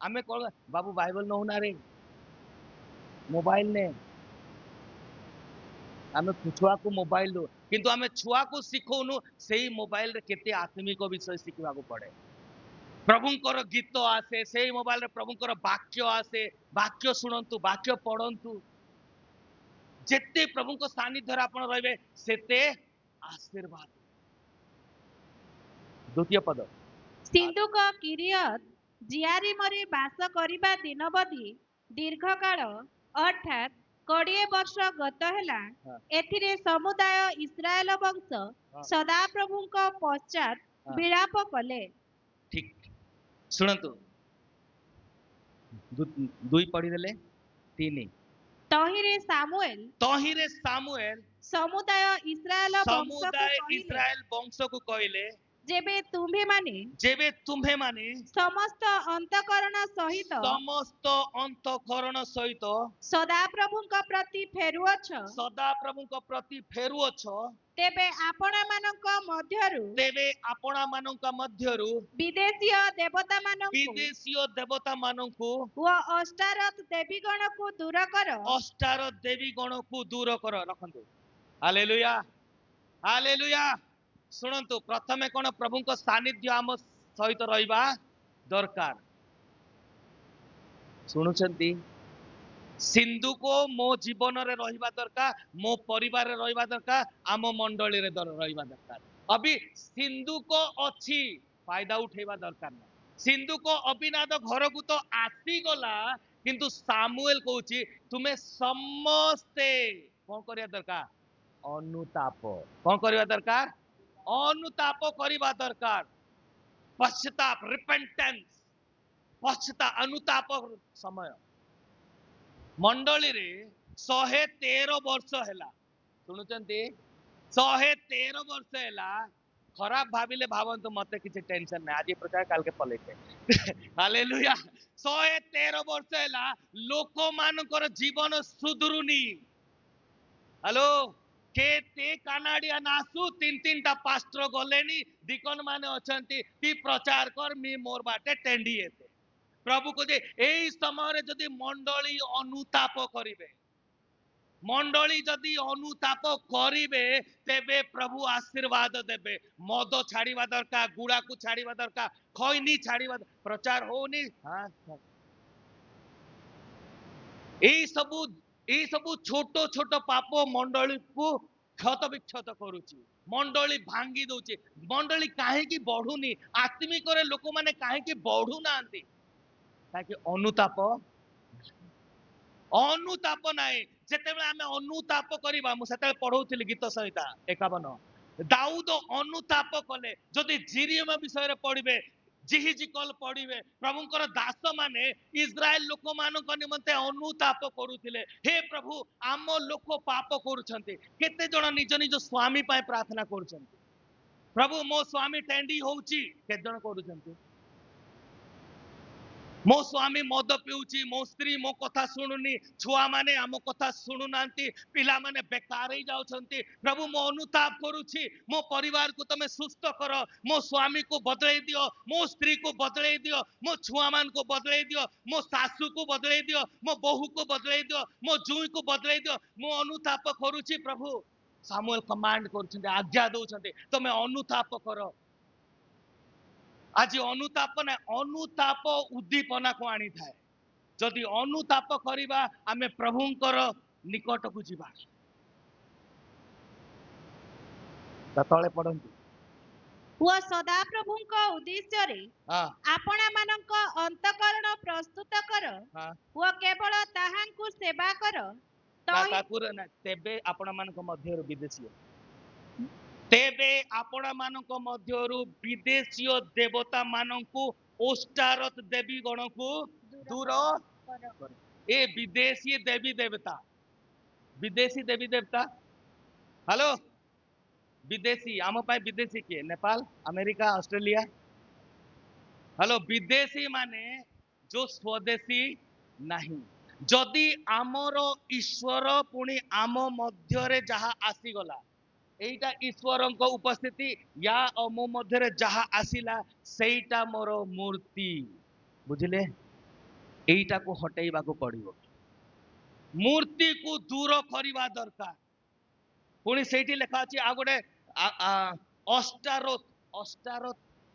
आमे कह बाबू बाइबल नहुना रे मोबाइल ने आमे छुआ को मोबाइल दो किंतु आमे छुआ को सिखोनु सेही मोबाइल रे केते आत्मिक विषय सिखवा को पड़े प्रभुंकर गीत आसे से मोबाइल रे प्रभुंकर वाक्य आसे वाक्य शुणंतु वाक्य पढ़ंतु जेते प्रभुंक सानिध्य आपण रहिबे सेते आशीर्वाद द्वितीय पद सिंधुक किरियत जियारिमरे बास करिबा दिनबधि दीर्घ काल अर्थात 20 वर्ष गत हेला हाँ। एथिरे समुदाय इस्राएल वंश हाँ। सदाप्रभुଙ୍କ पश्चात हाँ। विलाप कले ठीक शुणंतु दुई पढ़ी देले 3 तहिरे सामुएल समुदाय इस्राएल वंश को कहले जेबे तुम्हे माने समस्त अंतकरण सहित सदाप्रभुଙ୍କ प्रति फेरुअछ तेबे आपणा मानक मध्यरु विदेशीय देवता मानकु व अष्टारथ देवीगण को दूर कर रखंतु हालेलुया हालेलुया शुणंतु प्रथमे कोन प्रभु को सानिध्य आम सहित रहिबा दरकार ଶୁଣୁଛନ୍ତି ସିନ୍ଧୁକ ମୋ ଜୀବନରେ ରହିବା ଦରକାର, ମୋ ପରିବାରରେ ରହିବା ଦରକାର, ଆମ ମଣ୍ଡଳୀରେ ରହିବା ଦରକାର। ଅବି ସିନ୍ଧୁକ ଅଛି, ଫାଇଦା ଉଠେଇବା ଦରକାର ନାହିଁ। ସିନ୍ଧୁକ ଅବିନାଦ ଘରକୁ ତ ଆସିଗଲା, କିନ୍ତୁ ସାମୁଏଲ କହୁଛି ତୁମେ ସମସ୍ତେ କଣ କରିବା ଦରକାର? ଅନୁତାପ। କଣ କରିବା ଦରକାର? ଅନୁତାପ କରିବା ଦରକାର। ପଶ୍ଚାତାପ, ରିପେଣ୍ଟାନ୍ସ, ଅନୁତାପ ସମୟ। ମଣ୍ଡଳୀରେ 113 ବର୍ଷ ହେଲା, ଶୁଣୁଛନ୍ତି 113 ବର୍ଷ ହେଲା। ଖରାପ ଭାବିଲେ ଭାବନ୍ତୁ, ମତେ କିଛି ଟେନସନ ନାହିଁ, ଆଜି ପ୍ରଚାର କାଲକେ ପଲେଇତେ। ହାଲେଲୁୟା। 113 ବର୍ଷ ହେଲା ଲୋକମାନଙ୍କର ଜୀବନ ସୁଧୁରୁନି। ହ୍ୟାଲୋ, କେତେ କାନାଡିଆନ ଆସୁ, 3-3ଟା ପାଷ୍ଟର ଗଲେନି, ଦିକନ ମାନେ ଅଛନ୍ତି, ତି ପ୍ରଚାର କର, ମି ମୋର ବାଟେ ଟେଣ୍ଡି ହେତେ। ପ୍ରଭୁ କହୁଛି ଏଇ ସମୟରେ ଯଦି ମଣ୍ଡଳୀ ଅନୁତାପ କରିବେ, ମଣ୍ଡଳୀ ଯଦି ଅନୁତାପ କରିବେ, ତେବେ ପ୍ରଭୁ ଆଶୀର୍ବାଦ ଦେବେ। ମଦ ଛାଡିବା ଦରକାର, ଗୁଡାକୁ ଛାଡିବା ଦରକାର, ଖଇନି ଛାଡିବା, ପ୍ରଚାର ହଉନି। ଏଇ ସବୁ ଛୋଟ ଛୋଟ ପାପ ମଣ୍ଡଳୀକୁ କ୍ଷତ ବିକ୍ଷତ କରୁଛି, ମଣ୍ଡଳୀ ଭାଙ୍ଗି ଦଉଛି। ମଣ୍ଡଳୀ କାହିଁକି ବଢୁନି? ଆତ୍ମିକରେ ଲୋକମାନେ କାହିଁକି ବଢୁନାହାନ୍ତି? କାହିଁକି ଅନୁତାପ ନାହିଁ। ଯେତେବେଳେ ଆମେ ଅନୁତାପ କରିବା, ମୁଁ ସେତେବେଳେ ପଢଉଥିଲି ଗୀତ ସଂହିତା 51, ଦାଉଦ ଅନୁତାପ କଲେ। ଯଦି ଜିରିୟମ ବିଷୟରେ ପଢିବେ, ଜିହିଜିକଲ ପଢିବେ, ପ୍ରଭୁଙ୍କର ଦାସ ମାନେ ଇସ୍ରାଏଲ ଲୋକମାନଙ୍କ ନିମନ୍ତେ ଅନୁତାପ କରୁଥିଲେ। ହେ ପ୍ରଭୁ, ଆମ ଲୋକ ପାପ କରୁଛନ୍ତି। କେତେ ଜଣ ନିଜ ନିଜ ସ୍ୱାମୀ ପାଇଁ ପ୍ରାର୍ଥନା କରୁଛନ୍ତି? ପ୍ରଭୁ ମୋ ସ୍ୱାମୀ ଟେଣ୍ଡି ହଉଛି, କେତେ ଜଣ କରୁଛନ୍ତି? ମୋ ସ୍ୱାମୀ ମଦ ପିଉଛି, ମୋ ସ୍ତ୍ରୀ ମୋ କଥା ଶୁଣୁନି, ଛୁଆମାନେ ଆମ କଥା ଶୁଣୁନାହାନ୍ତି, ପିଲାମାନେ ବେକାର ହେଇଯାଉଛନ୍ତି। ପ୍ରଭୁ ମୁଁ ଅନୁତାପ କରୁଛି, ମୋ ପରିବାରକୁ ତମେ ସୁସ୍ଥ କର, ମୋ ସ୍ୱାମୀକୁ ବଦଳେଇ ଦିଅ, ମୋ ସ୍ତ୍ରୀକୁ ବଦଳେଇ ଦିଅ, ମୋ ଛୁଆମାନଙ୍କୁ ବଦଳେଇ ଦିଅ, ମୋ ଶାଶୁକୁ ବଦଳେଇ ଦିଅ, ମୋ ବୋହୂକୁ ବଦଳେଇ ଦିଅ, ମୋ ଜୁଇଁକୁ ବଦଳେଇ ଦିଅ। ମୁଁ ଅନୁତାପ କରୁଛି ପ୍ରଭୁ। ସାମୁଏଲ କମାଣ୍ଡ କରୁଛନ୍ତି, ଆଜ୍ଞା ଦଉଛନ୍ତି, ତମେ ଅନୁତାପ କର। ଆଜି ଅନୁତାପ ନା, ଅନୁତାପ ଉଦ୍ଦୀପନାକୁ ଆଣିଥାଏ। ଯଦି ଅନୁତାପ କରିବା, ଆମେ ପ୍ରଭୁଙ୍କର ନିକଟକୁ ଯିବା। ତଳେ ପଢନ୍ତୁ। ପୁଅ ସଦାପ୍ରଭୁଙ୍କ ଉଦ୍ଦେଶ୍ୟରେ ଆପଣମାନଙ୍କ ଅନ୍ତଃକରଣ ପ୍ରସ୍ତୁତ କର, ପୁଅ କେବଳ ତାହାଙ୍କୁ ସେବା କର। ତେବେ ଆପଣମାନଙ୍କ ମଧ୍ୟରୁ ବିଦେଶୀ ତେବେ ଆପଣମାନଙ୍କ ମଧ୍ୟରୁ ବିଦେଶୀୟ ଦେବତା ମାନଙ୍କୁ, ଓଷ୍ଟାରତ ଦେବୀ ଗଣକୁ ଦୂର କର। ଏ ବିଦେଶୀ ଦେବୀ ଦେବତା, ବିଦେଶୀ ଦେବୀ ଦେବତା। ହ୍ୟାଲୋ, ବିଦେଶୀ ଆମ ପାଇଁ ବିଦେଶୀ କିଏ? Nepal, America, Australia. ହ୍ୟାଲୋ, ବିଦେଶୀ ମାନେ ଯୋଉ ସ୍ୱଦେଶୀ ନାହିଁ। ଯଦି ଆମର ଈଶ୍ୱର ପୁଣି ଆମ ମଧ୍ୟରେ ଯାହା ଆସିଗଲା, এইটা ଈଶ୍ୱରଙ୍କ ଉପସ୍ଥିତି, ୟା ଓ ମୋ ମଧ୍ୟରେ ଯାହା ଆସିଲା ସେଇଟା ମୋର ମୂର୍ତ୍ତି। ବୁଝିଲେ? এইଟାକୁ ହଟେଇବାକୁ ପଡିବ, ମୂର୍ତ୍ତିକୁ ଦୂର କରିବା ଦରକାର। ପୁଣି ସେଇଠି ଲେଖା ଅଛି ଆଉ ଗୋଟେ ଅଷ୍ଟାରୋତ।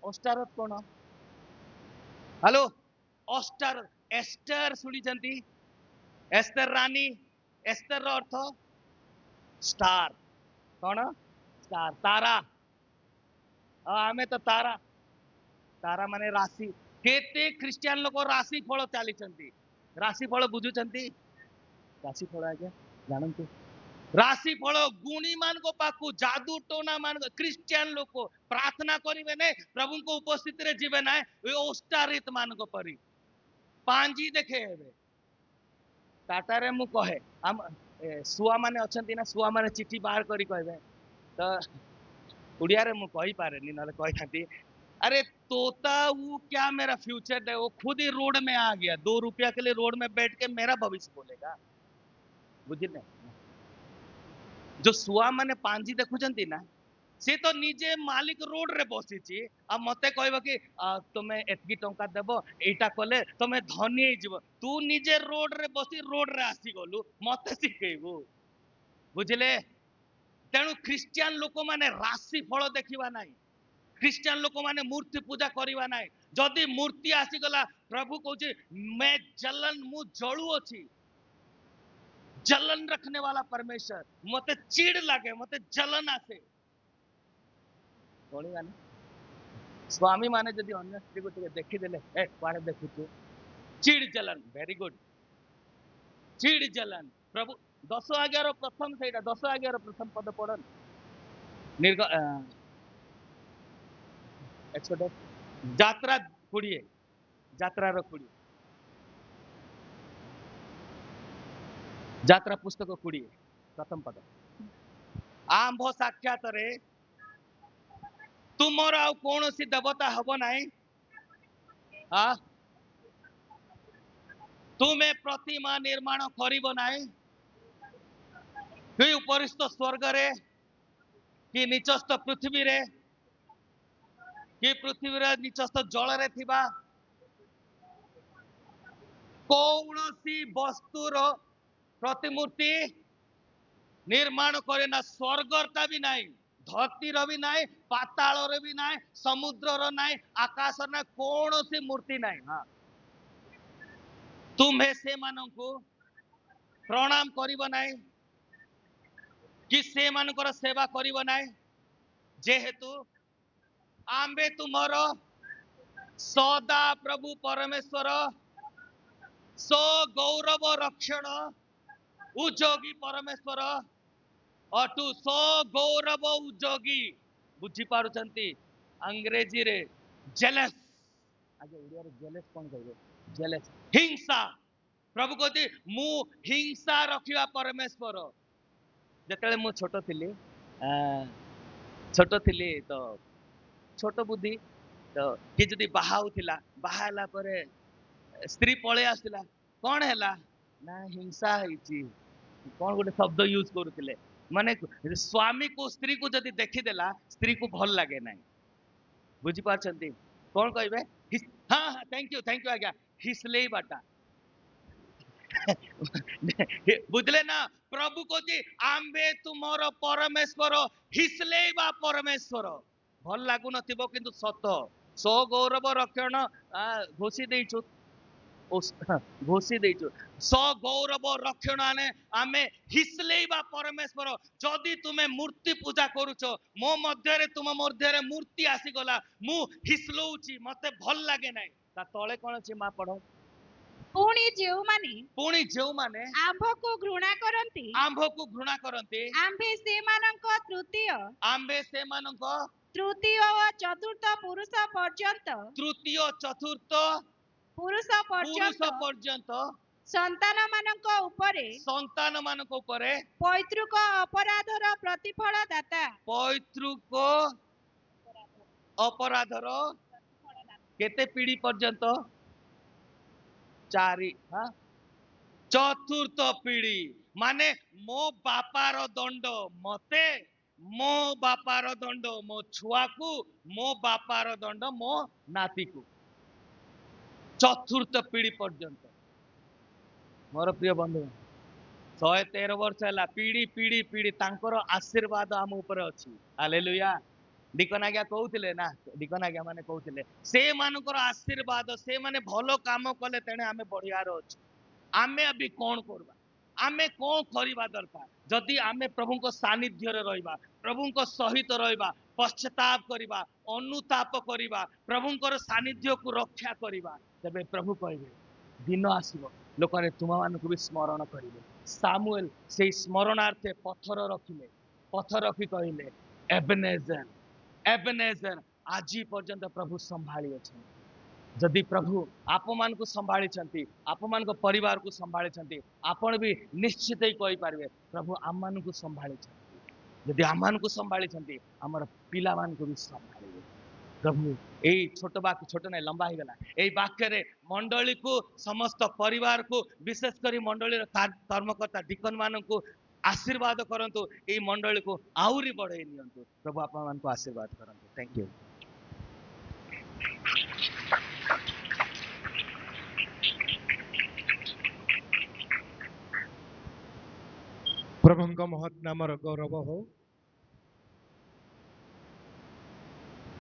ଅଷ୍ଟାରୋତ କଣ? ହ୍ୟାଲୋ, ଅଷ୍ଟାରୋତ, ଏଷ୍ଟର ଶୁଣିଛନ୍ତି? ଏସ୍ତର ରାନୀ, ଏସ୍ତର ଅର୍ଥ ଷ୍ଟାର। କଣ? ଷ୍ଟାର, ତାରା। ଆମେ ତ ତାରା, ତାରା ମାନେ ରାଶି। କେତେ ଖ୍ରୀଷ୍ଟିଆନ ଲୋକ ରାଶି ଫଳ ଚାଲିଛନ୍ତି। ରାଶି ଫଳ ବୁଝୁଛନ୍ତି? ରାଶି ଫଳ ଆଜ୍ଞା ଜାଣନ୍ତୁ, ରାଶି ଫଳ ଗୁଣୀ ମାନଙ୍କ ପାଖକୁ, ଯାଦୁ ଟୋନା ମାନଙ୍କ, ଖ୍ରୀଷ୍ଟିଆନ ଲୋକ ପ୍ରାର୍ଥନା କରିବେ ନାଇଁ, ପ୍ରଭୁଙ୍କ ଉପସ୍ଥିତିରେ ଯିବେ ନାହିଁ, ଓଷ୍ଟାରିତ ମାନଙ୍କ ପରି ପାଞ୍ଜି ଦେଖେ ହେବେ। ଟାଟାରେ ମୁଁ କହେ, ଶୁଆ ମାନେ ଅଛନ୍ତି ନା, ଶୁଆ ମାନେ ଚିଠି ବାହାର କରି କହିବେ ତ उड़िया में कही पारेनी, ना कही अरे तोता वो क्या मेरा फ्यूचर है, वो खुद ही रोड में आ गया, 2 रुपया के लिए रोड में बैठ के मेरा भविष्य बोलेगा। बुझिले? जो सुआ माने पांजी देखुचंती ना, से तो निजे मालिक रोड रे बसीची, आ मते कहबो कि तुमे एतकी टंका देबो, एटा कले तुमे धनी हे जीवो। तू निजे रोड रे बसी, रोड रे आसी गलु, मते सिखेबो। बुझिले? तेणु ख्रीस्टियान लोक माने राशि फल देखिबा नाही, ଖ୍ରୀଷ୍ଟିଆନ ଲୋକ ମାନେ मूर्ति पूजा करवा ना जदि मूर्ति आसीगला प्रभु कहूँ मैं जलन मु जलू अच्छी जलन रखने वाला परमेश्वर मते चिड़ लगे मते जलन आसे स्वामी माने जदि अन्य स्त्री को देखीदेले ए कुआड़े देखुଛୁ चिड़ जलन वेरी गुड चिड़ जलन प्रभु 10 आज्ञार प्रथम सेटा 10 आज्ञार प्रथम पद पढ़न निर्ग एक्सोडस यात्रा 20 यात्रार 20 यात्रा पुस्तक 20 प्रथम पद आंभ साक्षात रे तुमर आउ कौन सी देवता हब नाई हाँ तुम्हें प्रतिमा निर्माण करिब नाई कि उपरिस्थ स्वर्ग रे कि निचस्थ पृथ्वी रे कि पृथ्वी रे निचस्थ जल रे थिबा कौन सी वस्तुर प्रतिमूर्ति निर्माण करे ना स्वर्गरता भी नाई धरतीर भी नाई पाताल भी नाई समुद्र नाई आकाश ना कौन सी मूर्ति नाई हाँ तुम्हें से मानू प्रणाम करिब नाई कि से मानकर सेवा करिब नाई जेहेतु आंबे तुमर सदा प्रभु परमेश्वर सो गौरव रक्षण उजोगी परमेश्वर अटू सो गौरव उजोगी बुझी पारुचंती अंग्रेजी रे जेलस आगे ओडिया रे जेलस कोन कहबे जेलस हिंसा प्रभु कहती मु हिंसा रखिवा परमेश्वर जेतले मु छोटो थिली तो छोट बुद्धि तो कि जदि बाहा होतिला बाहाला परे स्त्री पळे आसिला कोन हैला ना हिंसा हैची कौन गोटे शब्द यूज करुले माने स्वामी को स्त्री को जदि देखीदेला स्त्री को भल लगे ना बुझी पारछंती कौन कहबे हाँ हाँ थैंक यू आज्ञा हिसले बाटा बुझले ना प्रभु कहती आंबे तुमर परमेश्वर हिसले बा परमेश्वर भल लागु नथिबो किंतु सत सो गौरव रक्षण घोषी देइछु घोषी देइछु स गौरव रक्षण आने आमे हिसलेबा परमेश्वर जदि तुमे मूर्ति पूजा करूछ मो मध्य रे तुम मध्य रे मूर्ति आसी गला मु हिसलौची मते भल लागे नै ता तळे कोन अछि मा पढो पुणी जेउ माने आंभ को घृणा करंती आंबे से मानक तृतीय व चतुर्थ पुरुष पर्यंत संतान मानक उपरे पैतृक अपराधर प्रतिफल दाता पैतृक अपराधर केते पीढ़ी पर्यंत 4 हाँ चतुर्थ पीढ़ी माने मो बापार दंड मते मो बापार दंड मो छुआ को मो बापार दंड मो नाती को चतुर्थ पीढ़ी पर्यंत मोर प्रिय बंधु 113 वर्ष है पीढ़ी पीढ़ी पीढ़ी तांकर आशीर्वाद आम ऊपर अच्छी हालेलुया डिकन आज्ञा कहते ना डिकन आज्ञा माने कहते से मानकर आशीर्वाद से माने भलो काम कले तेणे आमे बढ़ियार अच्छु आमे अभी कौन करबा आमे कौन करबा दरकार जदि आमे प्रभु को सानिध्य रे रहबा प्रभु को सहित रहबा पश्चाताप करबा अनुताप करबा प्रभु को सानिध्य को रक्षा करबा तबे प्रभु कहबे दिन आसीबो लोकने तुम मानक भी स्मरण करिवे सामुएल से स्मरणार्थे पत्थर रखिले पत्थर रखी कहले एबेनेजर आज पर्यंत प्रभु संभाली अछि जदि प्रभु आप मान को संभाली छंती आप मान को परिवार को संभाली छंती आपण भी निश्चित ही कहि पारबे प्रभु आम मान को संभाली छंती जदि आम मान को संभाली छंती हमर पिला मान को भी संभालिबे प्रभु एई छोट नहीं लंबा ही गला एई वाक्य रे मंडली को समस्त परिवार को विशेष करी मंडली कर्मकर्ता डिकन मान को आशीर्वाद करंतु एई मंडली को आउरी बढ़े नियंतु प्रभु आप मान को आशीर्वाद करंतु थैंक यू प्रभु महत् नाम गौरव हो।